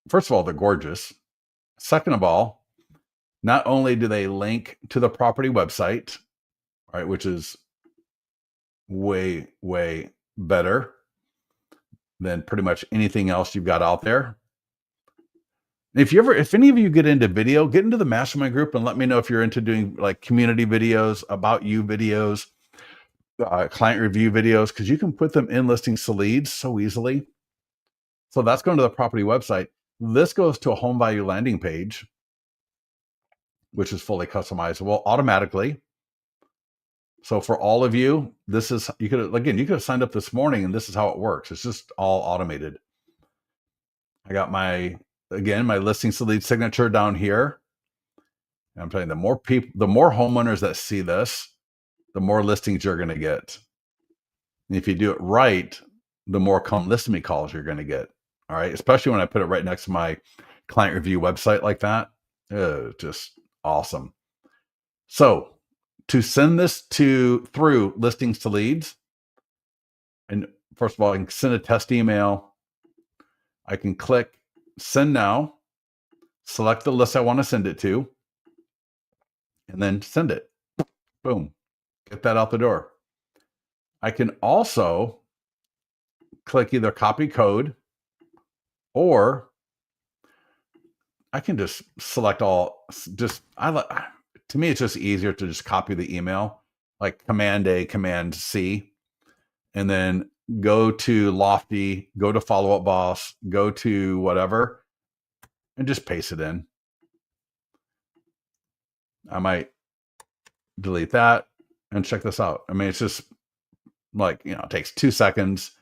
Speaker 1: first of all, they're gorgeous. Second of all, not only do they link to the property website, right, which is way, way better than pretty much anything else you've got out there. If any of you get into video, get into the mastermind group and let me know if you're into doing like community videos, about you videos, client review videos, because you can put them in listings to leads so easily. So that's going to the property website. This goes to a home value landing page, which is fully customizable automatically. So for all of you, you could have signed up this morning and this is how it works. It's just all automated. I got my listings to lead signature down here. And I'm telling you, the more homeowners that see this, the more listings you're going to get. And if you do it right, the more come list me calls you're going to get. All right. Especially when I put it right next to my client review website like that. Just awesome. So to send this through listings to leads, and first of all, I can send a test email. I can click send now, select the list I want to send it to, and then send it. Boom. Get that out the door. I can also click either copy code, or I can just select all. To me, it's just easier to just copy the email, like Command A, Command C, and then go to Lofty, go to Follow Up Boss, go to whatever, and just paste it in. I might delete that and check this out. I mean, it's just like, it takes 2 seconds.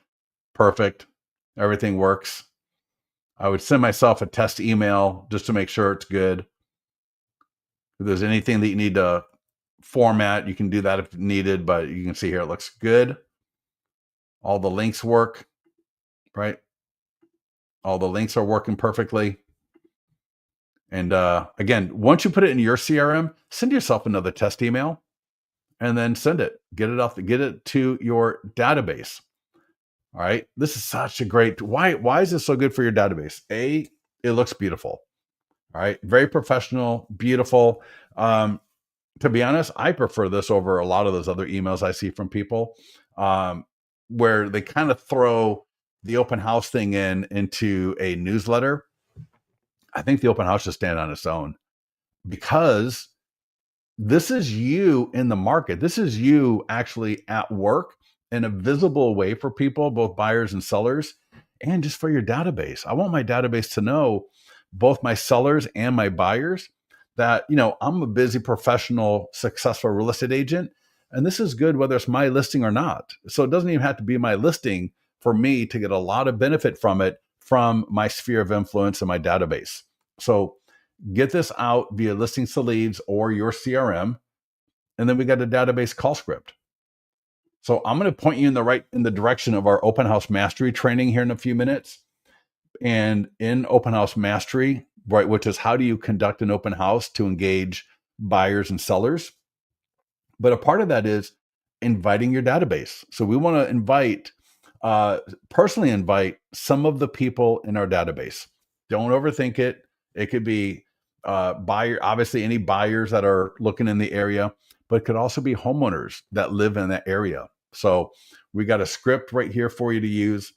Speaker 1: Perfect. Everything works. I would send myself a test email just to make sure it's good. If there's anything that you need to format, you can do that if needed, but you can see here it looks good. All the links work, right? All the links are working perfectly. And again, once you put it in your CRM, send yourself another test email and then send it. Get it to your database. All right. This is such a great why is this so good for your database? It looks beautiful. All right. Very professional, beautiful. To be honest, I prefer this over a lot of those other emails I see from people, um, where they kind of throw the open house thing into a newsletter. I think the open house should stand on its own because this is you in the market. This is you actually at work in a visible way for people, both buyers and sellers, and just for your database. I want my database to know, both my sellers and my buyers, that, I'm a busy professional, successful real estate agent. And this is good whether it's my listing or not. So it doesn't even have to be my listing for me to get a lot of benefit from it, from my sphere of influence and my database. So get this out via listings to leads or your CRM. And then we got a database call script. So I'm going to point you in the direction of our open house mastery training here in a few minutes. And in open house mastery, right, which is how do you conduct an open house to engage buyers and sellers. But a part of that is inviting your database. So we want to personally invite some of the people in our database. Don't overthink it. It could be obviously any buyers that are looking in the area, but it could also be homeowners that live in that area. So we got a script right here for you to use.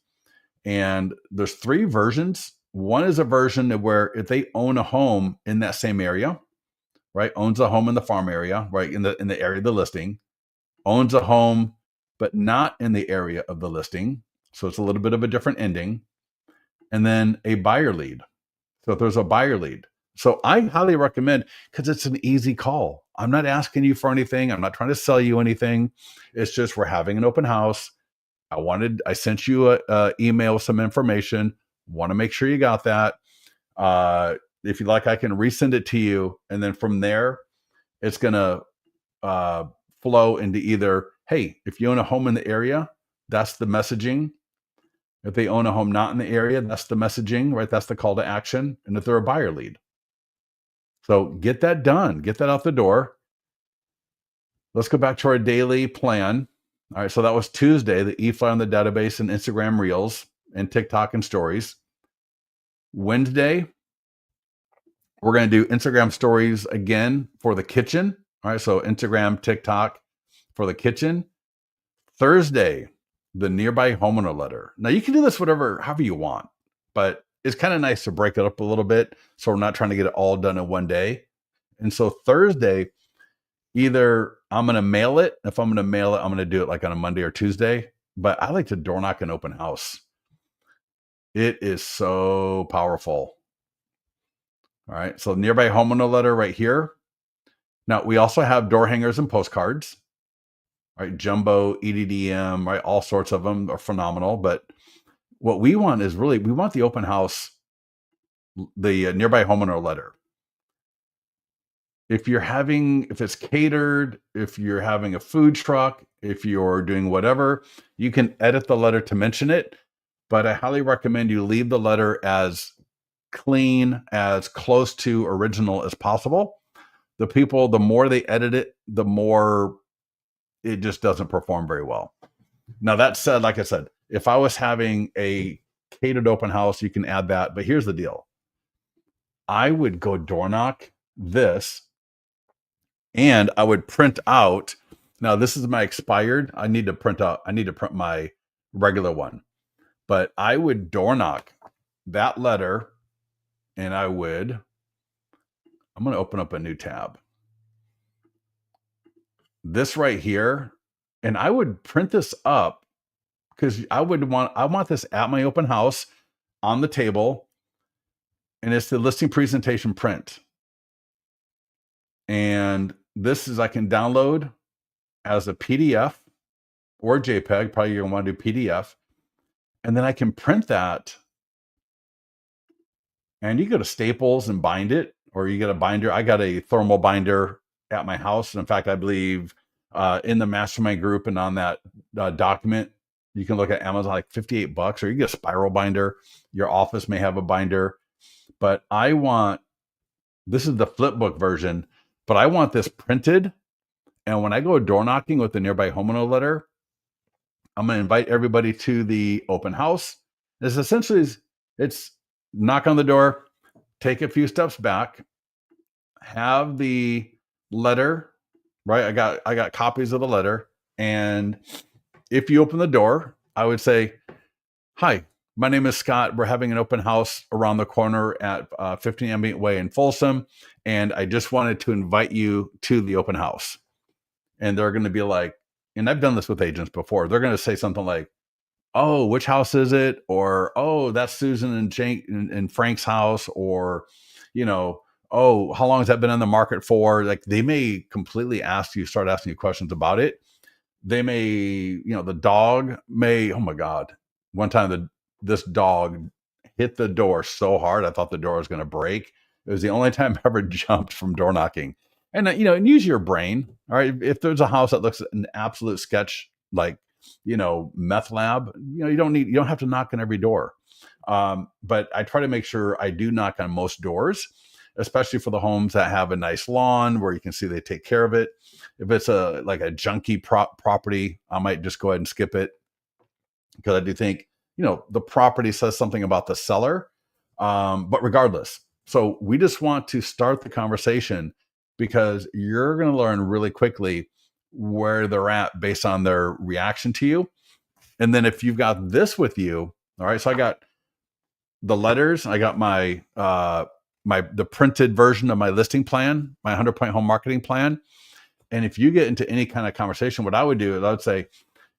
Speaker 1: And there's 3 versions. One is a version of where if they own a home in that same area, right? Owns a home in the farm area, right? In the area of the listing, owns a home, but not in the area of the listing. So it's a little bit of a different ending. And then a buyer lead. So if there's a buyer lead. So I highly recommend, because it's an easy call. I'm not asking you for anything. I'm not trying to sell you anything. It's just we're having an open house. I sent you a email with some information. Want to make sure you got that. If you like, I can resend it to you. And then from there, it's going to flow into either, hey, if you own a home in the area, that's the messaging. If they own a home not in the area, that's the messaging, right? That's the call to action. And if they're a buyer lead. So get that done. Get that out the door. Let's go back to our daily plan. All right, so that was Tuesday, the e-file on the database and Instagram Reels and TikTok and Stories. Wednesday, we're going to do Instagram Stories again for the kitchen. All right, so Instagram, TikTok for the kitchen. Thursday, the nearby homeowner letter. Now you can do this however you want, but it's kind of nice to break it up a little bit so we're not trying to get it all done in one day. And so Thursday, either I'm going to mail it. If I'm going to mail it, I'm going to do it like on a Monday or Tuesday. But I like to door knock an open house. It is so powerful. All right. So nearby homeowner letter right here. Now we also have door hangers and postcards. Right. Jumbo, EDDM, right. All sorts of them are phenomenal. But what we want is we want the open house, the nearby homeowner letter. If it's catered, if you're having a food truck, if you're doing whatever, you can edit the letter to mention it. But I highly recommend you leave the letter as clean, as close to original as possible. The more they edit it, the more it just doesn't perform very well. Now, that said, like I said, if I was having a catered open house, you can add that. But here's the deal. I would go door knock this, and I would print out. Now, this is my expired. I need to print my regular one. But I would door knock that letter, and I'm going to open up a new tab. This right here, and I would print this up because I want this at my open house on the table, and it's the listing presentation print. And I can download as a PDF or JPEG. Probably you're going to want to do PDF. And then I can print that. And you go to Staples and bind it, or you get a binder. I got a thermal binder at my house. And in fact, I believe in the mastermind group and on that document, you can look at Amazon, like $58, or you get a spiral binder. Your office may have a binder. But I want This is the flip book version, but I want this printed. And when I go door knocking with the nearby homeowner letter, I'm going to invite everybody to the open house. It's essentially it's knock on the door, take a few steps back, have the letter, right? I got copies of the letter, and if you open the door, I would say, "Hi, my name is Scott. We're having an open house around the corner at 15 Ambient Way in Folsom, and I just wanted to invite you to the open house." And they're going to be like, and I've done this with agents before. They're going to say something like, "Oh, which house is it?" Or, "Oh, that's Susan and Jake and Frank's house." Or, you know, "Oh, how long has that been on the market for?" Like they may completely start asking you questions about it. They may, the dog may, oh my God. One time this dog hit the door so hard, I thought the door was going to break. It was the only time I ever jumped from door knocking. And, and use your brain. All right. If there's a house that looks an absolute sketch, like, meth lab, you don't have to knock on every door. But I try to make sure I do knock on most doors, especially for the homes that have a nice lawn where you can see they take care of it. If it's like a junky property, I might just go ahead and skip it, because I do think, the property says something about the seller. But regardless, so we just want to start the conversation, because you're going to learn really quickly where they're at based on their reaction to you. And then if you've got this with you, all right, so I got the letters, I got my the printed version of my listing plan, my 100-point home marketing plan. And if you get into any kind of conversation, what I would do is I would say,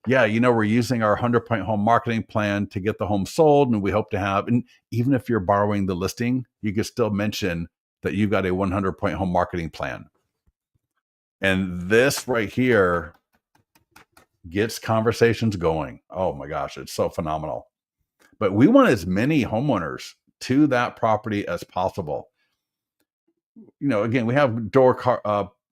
Speaker 1: "Yeah, we're using our 100-point home marketing plan to get the home sold. And we hope to have," and even if you're borrowing the listing, you can still mention that you've got a 100-point home marketing plan. And this right here gets conversations going. Oh my gosh, it's so phenomenal. But we want as many homeowners to that property as possible. Again, we have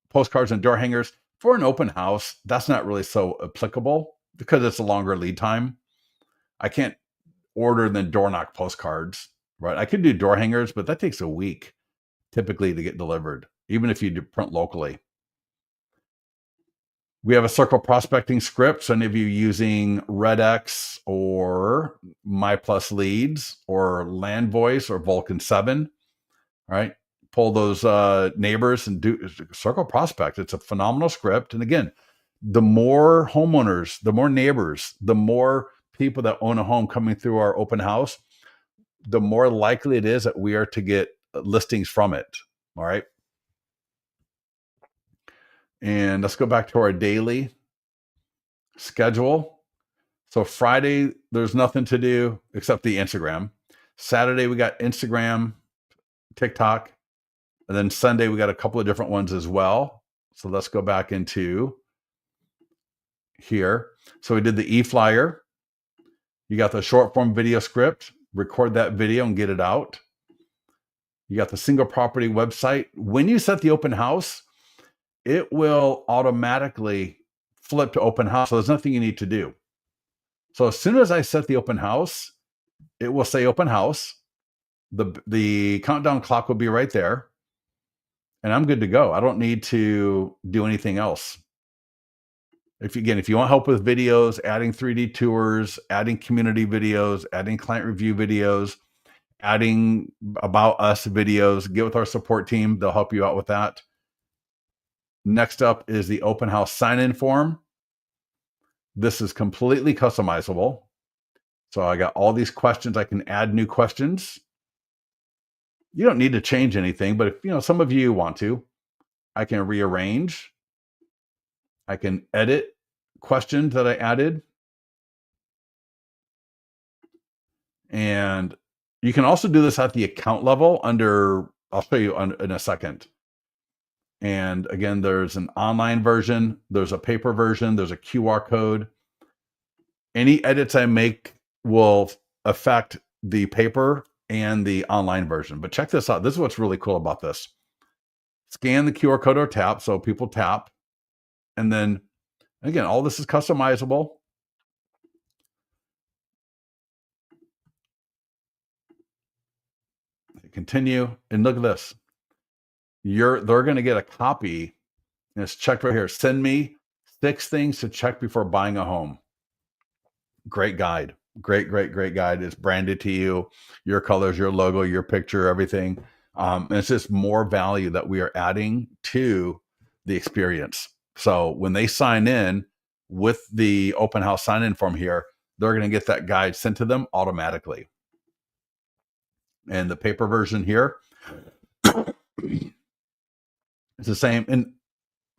Speaker 1: postcards and door hangers for an open house. That's not really so applicable because it's a longer lead time. I can't order than door knock postcards, right? I could do door hangers, but that takes a week typically to get delivered, even if you do print locally. We have a circle prospecting script. So any of you using RedX or My Plus Leads or Land Voice or Vulcan 7, right? Pull those neighbors and do circle prospect. It's a phenomenal script. And again, the more homeowners, the more neighbors, the more people that own a home coming through our open house, the more likely it is that we are to get listings from it. All right. And let's go back to our daily schedule. So Friday, there's nothing to do except the Instagram. Saturday, we got Instagram, TikTok. And then Sunday, we got a couple of different ones as well. So let's go back into here. So we did the e-flyer. You got the short form video script, record that video and get it out. You got the single property website. When you set the open house, it will automatically flip to open house. So there's nothing you need to do. So as soon as I set the open house, it will say open house. The countdown clock will be right there. And I'm good to go. I don't need to do anything else. If you want help with videos, adding 3D tours, adding community videos, adding client review videos, adding about us videos, get with our support team. They'll help you out with that. Next up is the open house sign-in form. This is completely customizable. So I got all these questions. I can add new questions. You don't need to change anything, but if some of you want to, I can rearrange. I can edit questions that I added. And you can also do this at the account level I'll show you in a second. And again, there's an online version, there's a paper version, there's a QR code. Any edits I make will affect the paper and the online version. But check this out. This is what's really cool about this. Scan the QR code or tap. So people tap. And then again, all this is customizable. Continue. And look at this. they're going to get a copy, and it's checked right here. Send me 6 things to check before buying a home. Great guide. Great guide. It's branded to you, your colors, your logo, your picture, everything. And it's just more value that we are adding to the experience. So when they sign in with the open house sign in form here, they're going to get that guide sent to them automatically. And the paper version here, it's the same. And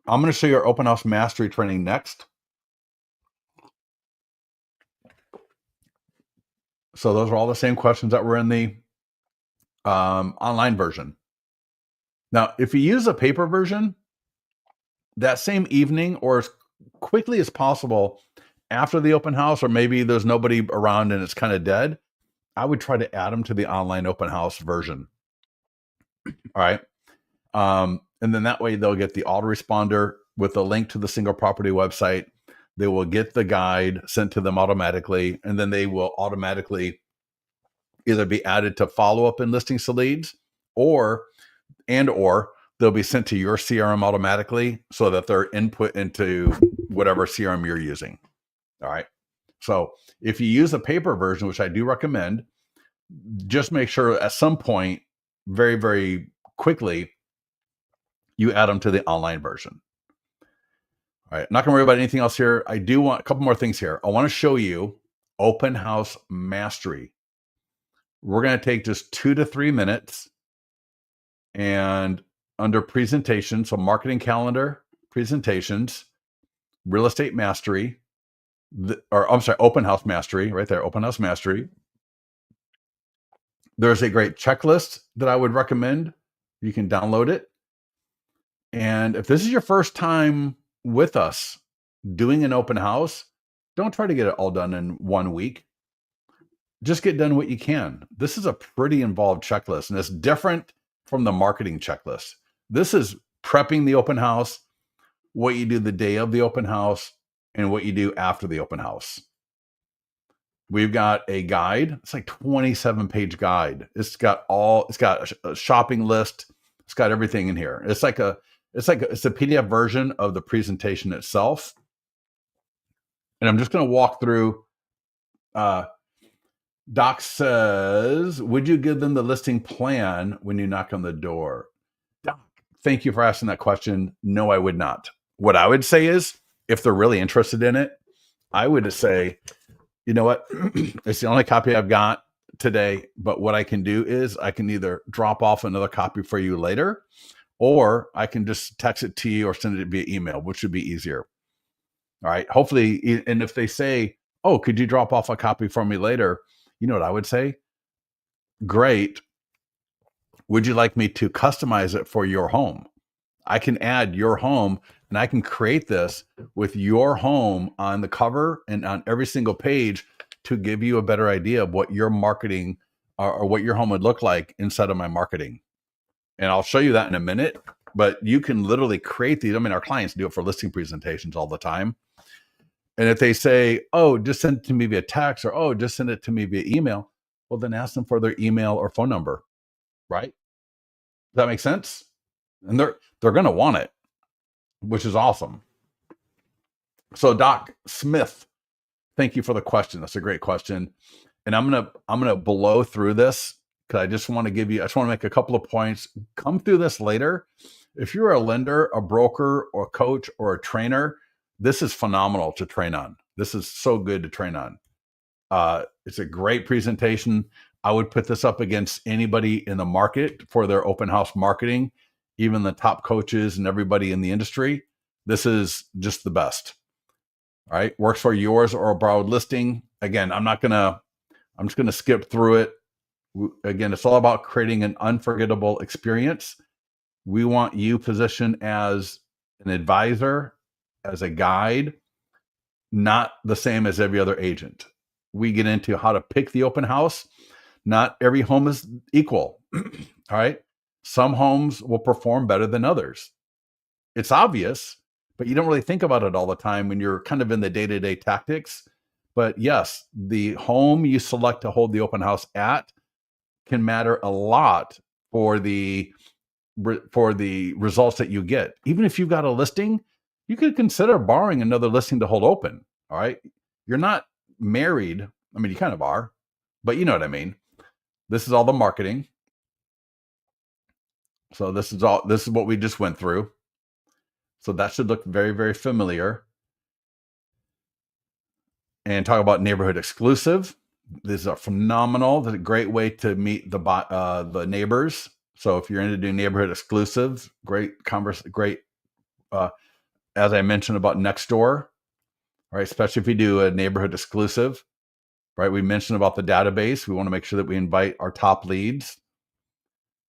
Speaker 1: I'm going to show you our open house mastery training next. So those are all the same questions that were in the online version. Now, if you use a paper version, that same evening or as quickly as possible after the open house, or maybe there's nobody around and it's kind of dead, I would try to add them to the online open house version. All right. And then that way they'll get the autoresponder with a link to the single property website. They will get the guide sent to them automatically, and then they will automatically either be added to follow up in listings to leads, or they'll be sent to your CRM automatically so that they're input into whatever CRM you're using. All right. So if you use a paper version, which I do recommend, just make sure at some point, very, very quickly, you add them to the online version. All right. I'm not going to worry about anything else here. I do want a couple more things here. I want to show you open house mastery. We're going to take just 2 to 3 minutes, and under presentation, so marketing calendar, presentations, real estate mastery, open house mastery, right there, open house mastery. There's a great checklist that I would recommend. You can download it. And if this is your first time with us doing an open house, don't try to get it all done in 1 week. Just get done what you can. This is a pretty involved checklist, and it's different from the marketing checklist. This is prepping the open house, what you do the day of the open house, and what you do after the open house. We've got a guide. It's like 27-page guide. It's got a shopping list. It's got everything in here. It's a PDF version of the presentation itself. And I'm just going to walk through. Doc says, would you give them the listing plan when you knock on the door? Doc, thank you for asking that question. No, I would not. What I would say is, if they're really interested in it, I would say, you know what? It's the only copy I've got today, but what I can do is I can either drop off another copy for you later, or I can just text it to you or send it via email, which would be easier. All right. Hopefully, and if they say, oh, could you drop off a copy for me later? You know what I would say? Great. Would you like me to customize it for your home? I can add your home, and I can create this with your home on the cover and on every single page to give you a better idea of what your marketing or what your home would look like inside of my marketing. And I'll show you that in a minute, but you can literally create these. I mean, our clients do it for listing presentations all the time. And if they say, oh, just send it to me via text, or, oh, just send it to me via email, well, then ask them for their email or phone number, right? Does that make sense? And they're going to want it, which is awesome. So Doc Smith, thank you for the question. That's a great question. And I'm going to blow through this because I just want to make a couple of points. Come through this later. If you're a lender, a broker, or a coach, or a trainer, this is phenomenal to train on. This is so good to train on. It's a great presentation. I would put this up against anybody in the market for their open house marketing, even the top coaches and everybody in the industry. This is just the best. All right. Works for yours or a borrowed listing. Again, I'm just going to skip through it. Again, it's all about creating an unforgettable experience. We want you positioned as an advisor, as a guide, not the same as every other agent. We get into how to pick the open house. Not every home is equal. All right. Some homes will perform better than others. It's obvious, but you don't really think about it all the time when you're kind of in the day-to-day tactics. But yes, the home you select to hold the open house at can matter a lot for the for the results that you get. Even if you've got a listing, you could consider borrowing another listing to hold open. All right. You're not married. I mean, you kind of are, but you know what I mean. This is all the marketing. So this is what we just went through. So that should look very, very familiar. And talk about neighborhood exclusive. This is a phenomenal, this is a great way to meet the neighbors. So if you're into doing neighborhood exclusive, great uh, as I mentioned about next door, right? Especially if you do a neighborhood exclusive, right? We mentioned about the database. We want to make sure that we invite our top leads.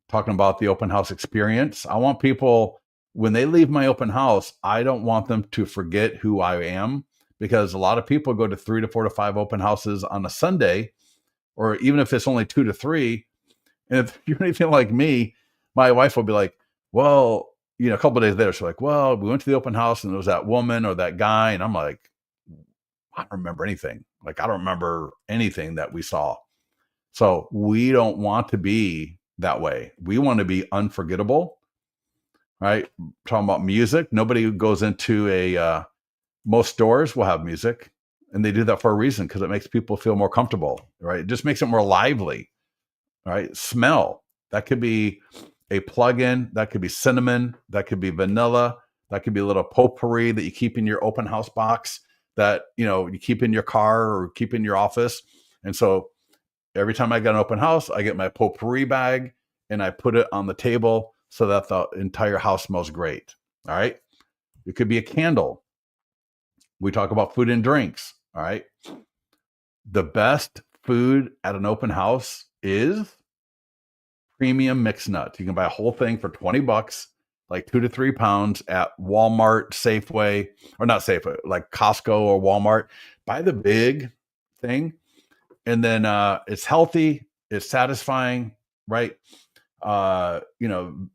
Speaker 1: Talking about the open house experience. I want people, when they leave my open house, I don't want them to forget who I am, because a lot of people go to 3 to 4 to 5 open houses on a Sunday, or even if it's only 2 to 3. And if you're anything like me, my wife will be like, well, a couple of days later, she's like, well, we went to the open house and there was that woman or that guy. And I'm like, I don't remember anything. Like, I don't remember anything that we saw. So we don't want to be that way. We want to be unforgettable, right? Talking about music. Nobody goes into most stores will have music, and they do that for a reason, because it makes people feel more comfortable, right? It just makes it more lively, right? Smell. That could be a plug-in. That could be cinnamon. That could be vanilla. That could be a little potpourri that you keep in your open house box that, you keep in your car or keep in your office. And so every time I get an open house, I get my potpourri bag and I put it on the table so that the entire house smells great. All right. It could be a candle. We talk about food and drinks. All right. The best food at an open house is premium mixed nuts. You can buy a whole thing for $20, like 2 to 3 pounds at Walmart, Safeway, or not Safeway, like Costco or Walmart. Buy the big thing. And then it's healthy, it's satisfying, right?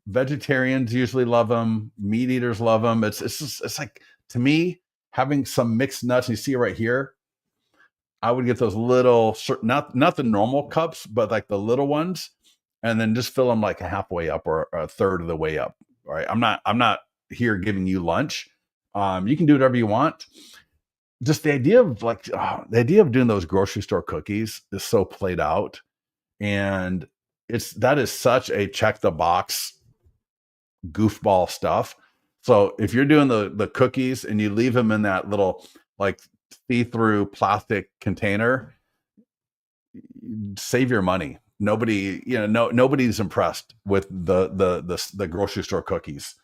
Speaker 1: Vegetarians usually love them, meat eaters love them. It's like, to me, having some mixed nuts, and you see it right here, I would get those little, not the normal cups, but like the little ones, and then just fill them like a halfway up or a third of the way up. All right. I'm not here giving you lunch. You can do whatever you want. Just the idea of doing those grocery store cookies is so played out, and that is such a check the box goofball stuff. So if you're doing the cookies and you leave them in that little like see-through plastic container, save your money. Nobody's impressed with the grocery store cookies.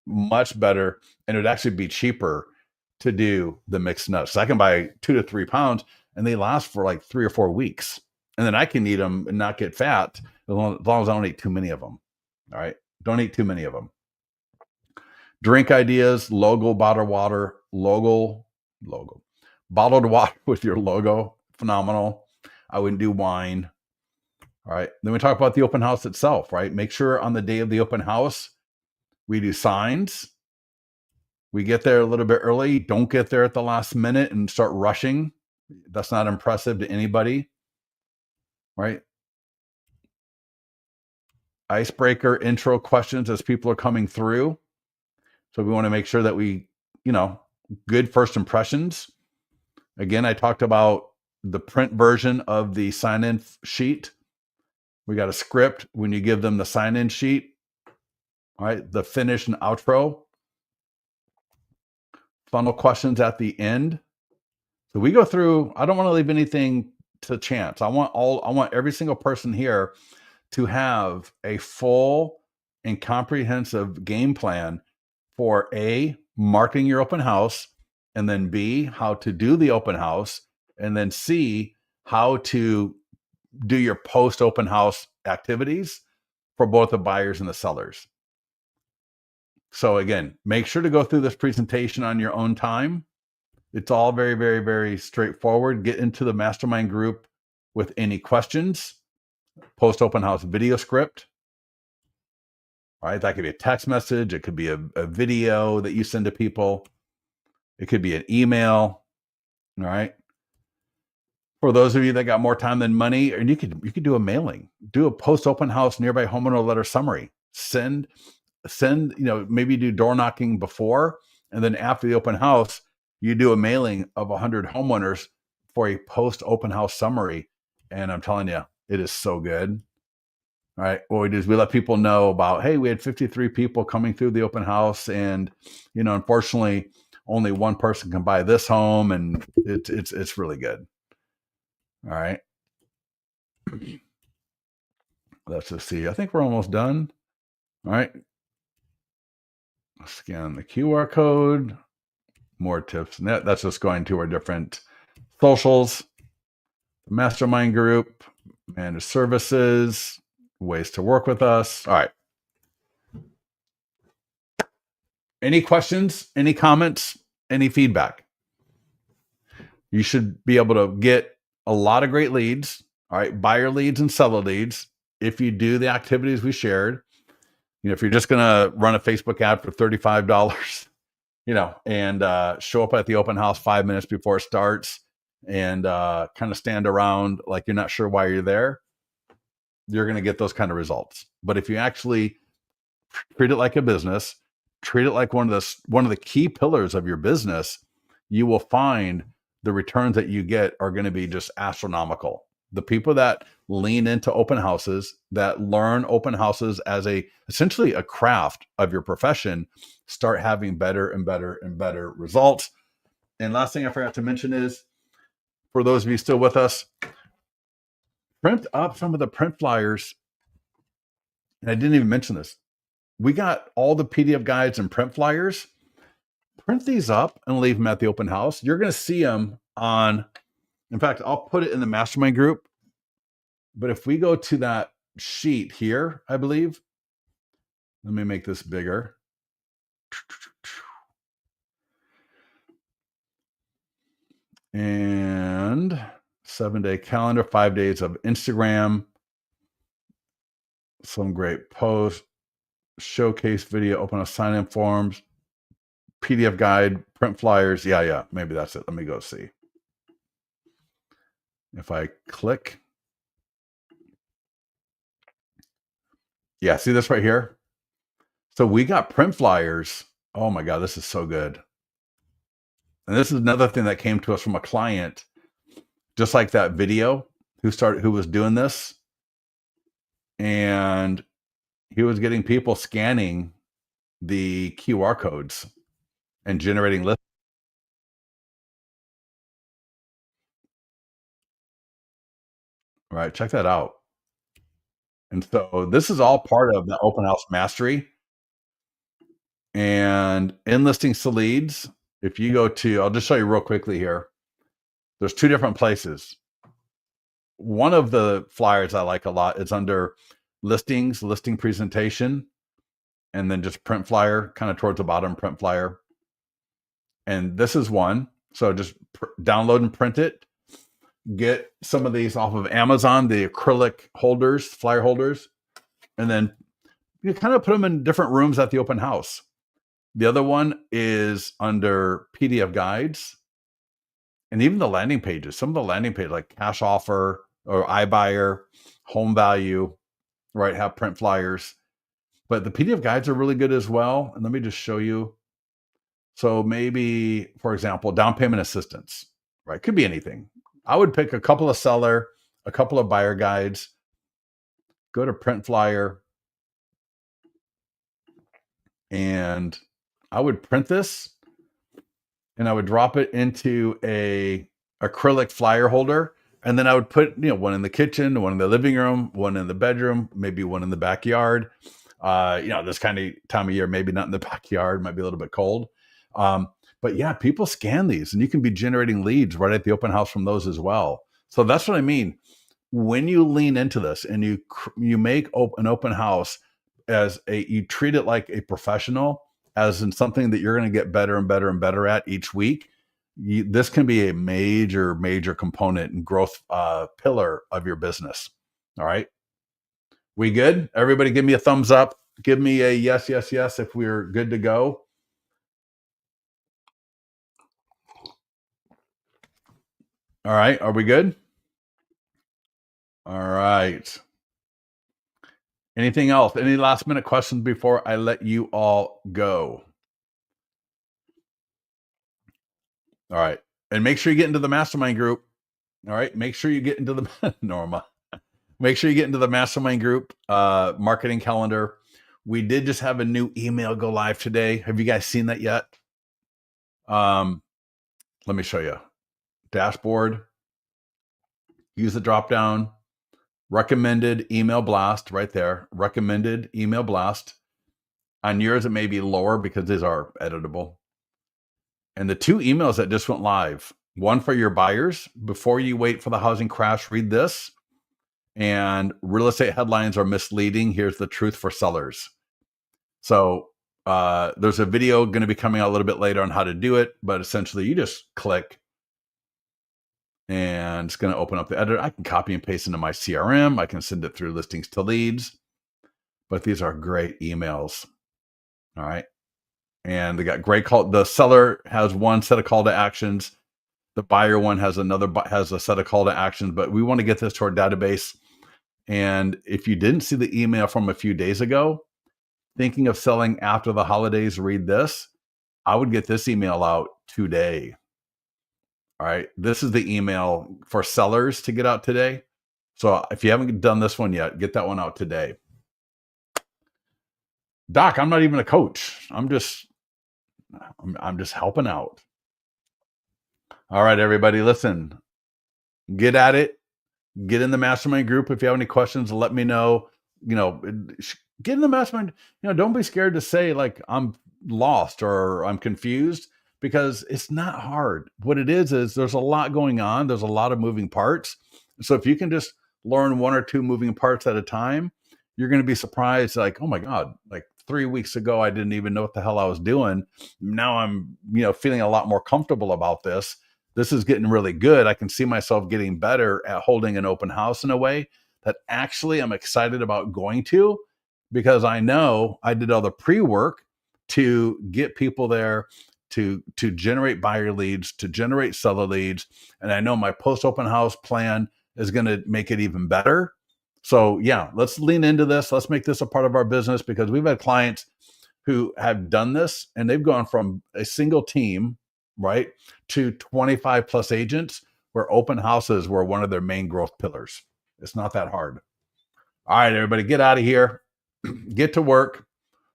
Speaker 1: Much better, and it would actually be cheaper to do the mixed nuts. So I can buy 2 to 3 pounds and they last for like 3 or 4 weeks. And then I can eat them and not get fat as long as I don't eat too many of them. All right. Don't eat too many of them. Drink ideas, bottled water with your logo. Phenomenal. I wouldn't do wine. All right. Then we talk about the open house itself, right? Make sure on the day of the open house, we do signs. We get there a little bit early. Don't get there at the last minute and start rushing. That's not impressive to anybody, right? Icebreaker intro questions as people are coming through. So we want to make sure that we, good first impressions. Again, I talked about the print version of the sign-in sheet. We got a script when you give them the sign-in sheet. All right, the finish and outro. Funnel questions at the end. So we go through, I don't want to leave anything to chance. I want every single person here to have a full and comprehensive game plan for A, marketing your open house, and then B, how to do the open house, and then C, how to do your post open house activities for both the buyers and the sellers. So again, make sure to go through this presentation on your own time. It's all very, very, very straightforward. Get into the mastermind group with any questions. Post open house video script. All right, that could be a text message. It could be a video that you send to people. It could be an email. All right. For those of you that got more time than money, and you could do a mailing, do a post open house nearby homeowner letter summary. Send, maybe do door knocking before, and then after the open house, you do a mailing of 100 homeowners for a post open house summary. And I'm telling you, it is so good. All right. What we do is we let people know about, hey, we had 53 people coming through the open house, and unfortunately, only one person can buy this home, and it's really good. All right. Let's just see. I think we're almost done. All right. Scan the QR code. More tips. And that's just going to our different socials, mastermind group, managed services, ways to work with us. All right. Any questions? Any comments? Any feedback? You should be able to get a lot of great leads. All right. Buyer leads and seller leads. If you do the activities we shared, if you're just going to run a Facebook ad for $35, and show up at the open house 5 minutes before it starts, and kind of stand around like you're not sure why you're there, you're going to get those kind of results. But if you actually treat it like a business, treat it like one of the key pillars of your business, you will find the returns that you get are going to be just astronomical. The people that lean into open houses, that learn open houses as essentially a craft of your profession, start having better and better and better results. And last thing I forgot to mention is, for those of you still with us, print up some of the print flyers. And I didn't even mention this. We got all the PDF guides and print flyers. Print these up and leave them at the open house. You're going to see them in fact, I'll put it in the mastermind group. But if we go to that sheet here, I believe, let me make this bigger. And 7-day calendar, 5 days of Instagram, some great posts, showcase video, open up sign-in forms, PDF guide, print flyers. Yeah, maybe that's it. Let me go see. If I click, yeah, see this right here? So we got print flyers. Oh my God, this is so good. And this is another thing that came to us from a client, just like that video, who was doing this. And he was getting people scanning the QR codes and generating lists. Right. Check that out. And so this is all part of the open house mastery. And in listings to leads, if you go to, I'll just show you real quickly here. There's two different places. One of the flyers I like a lot is under listings, listing presentation, and then just print flyer, kind of towards the bottom, print flyer. And this is one. So just download and print it. Get some of these off of Amazon, the acrylic holders, flyer holders, and then you kind of put them in different rooms at the open house. The other one is under PDF guides, and even the landing pages. Some of the landing pages, like cash offer or iBuyer, home value, right, have print flyers. But the PDF guides are really good as well. And let me just show you. So maybe, for example, down payment assistance, right? Could be anything. I would pick a couple of seller, a couple of buyer guides, go to print flyer, and I would print this and I would drop it into a acrylic flyer holder. And then I would put, one in the kitchen, one in the living room, one in the bedroom, maybe one in the backyard. This kind of time of year, maybe not in the backyard, might be a little bit cold. But yeah, people scan these, and you can be generating leads right at the open house from those as well. So that's what I mean. When you lean into this and you make an open house you treat it like a professional, as in something that you're going to get better and better and better at each week. This can be a major, major component and growth pillar of your business. All right. We good? Everybody give me a thumbs up. Give me a yes, yes, yes if we're good to go. All right. Are we good? All right. Anything else? Any last minute questions before I let you all go? All right. And make sure you get into the mastermind group. All right. Make sure you get into the Norma. Make sure you get into the mastermind group, marketing calendar. We did just have a new email go live today. Have you guys seen that yet? Let me show you. Dashboard. Use the drop down. Recommended email blast right there. Recommended email blast. On yours, it may be lower because these are editable. And the two emails that just went live, one for your buyers. Before you wait for the housing crash, read this. And real estate headlines are misleading. Here's the truth for sellers. So there's a video going to be coming out a little bit later on how to do it. But essentially, you just click and it's going to open up the editor. I can copy and paste into my CRM. I can send it through listings to leads. But these are great emails. All right. And they got great call. The seller has one set of call to actions. The buyer one has a set of call to actions, but we want to get this to our database. And if you didn't see the email from a few days ago, thinking of selling after the holidays, read this. I would get this email out today. All right. This is the email for sellers to get out today. So if you haven't done this one yet, get that one out today. Doc, I'm not even a coach. I'm just helping out. All right, everybody, listen, get at it. Get in the mastermind group. If you have any questions, let me know. Get in the mastermind. Don't be scared to say like I'm lost or I'm confused, because it's not hard. What it is there's a lot going on. There's a lot of moving parts. So if you can just learn one or two moving parts at a time, you're going to be surprised. Like, oh my God, like 3 weeks ago, I didn't even know what the hell I was doing. Now I'm, feeling a lot more comfortable about this. This is getting really good. I can see myself getting better at holding an open house in a way that actually I'm excited about going to, because I know I did all the pre-work to get people there, to generate buyer leads, to generate seller leads. And I know my post open house plan is going to make it even better. So yeah, let's lean into this. Let's make this a part of our business, because we've had clients who have done this and they've gone from a single team, right, to 25 plus agents, where open houses were one of their main growth pillars. It's not that hard. All right, everybody, get out of here. Get to work.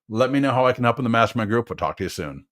Speaker 1: Let me know how I can help in the mastermind group. We'll talk to you soon.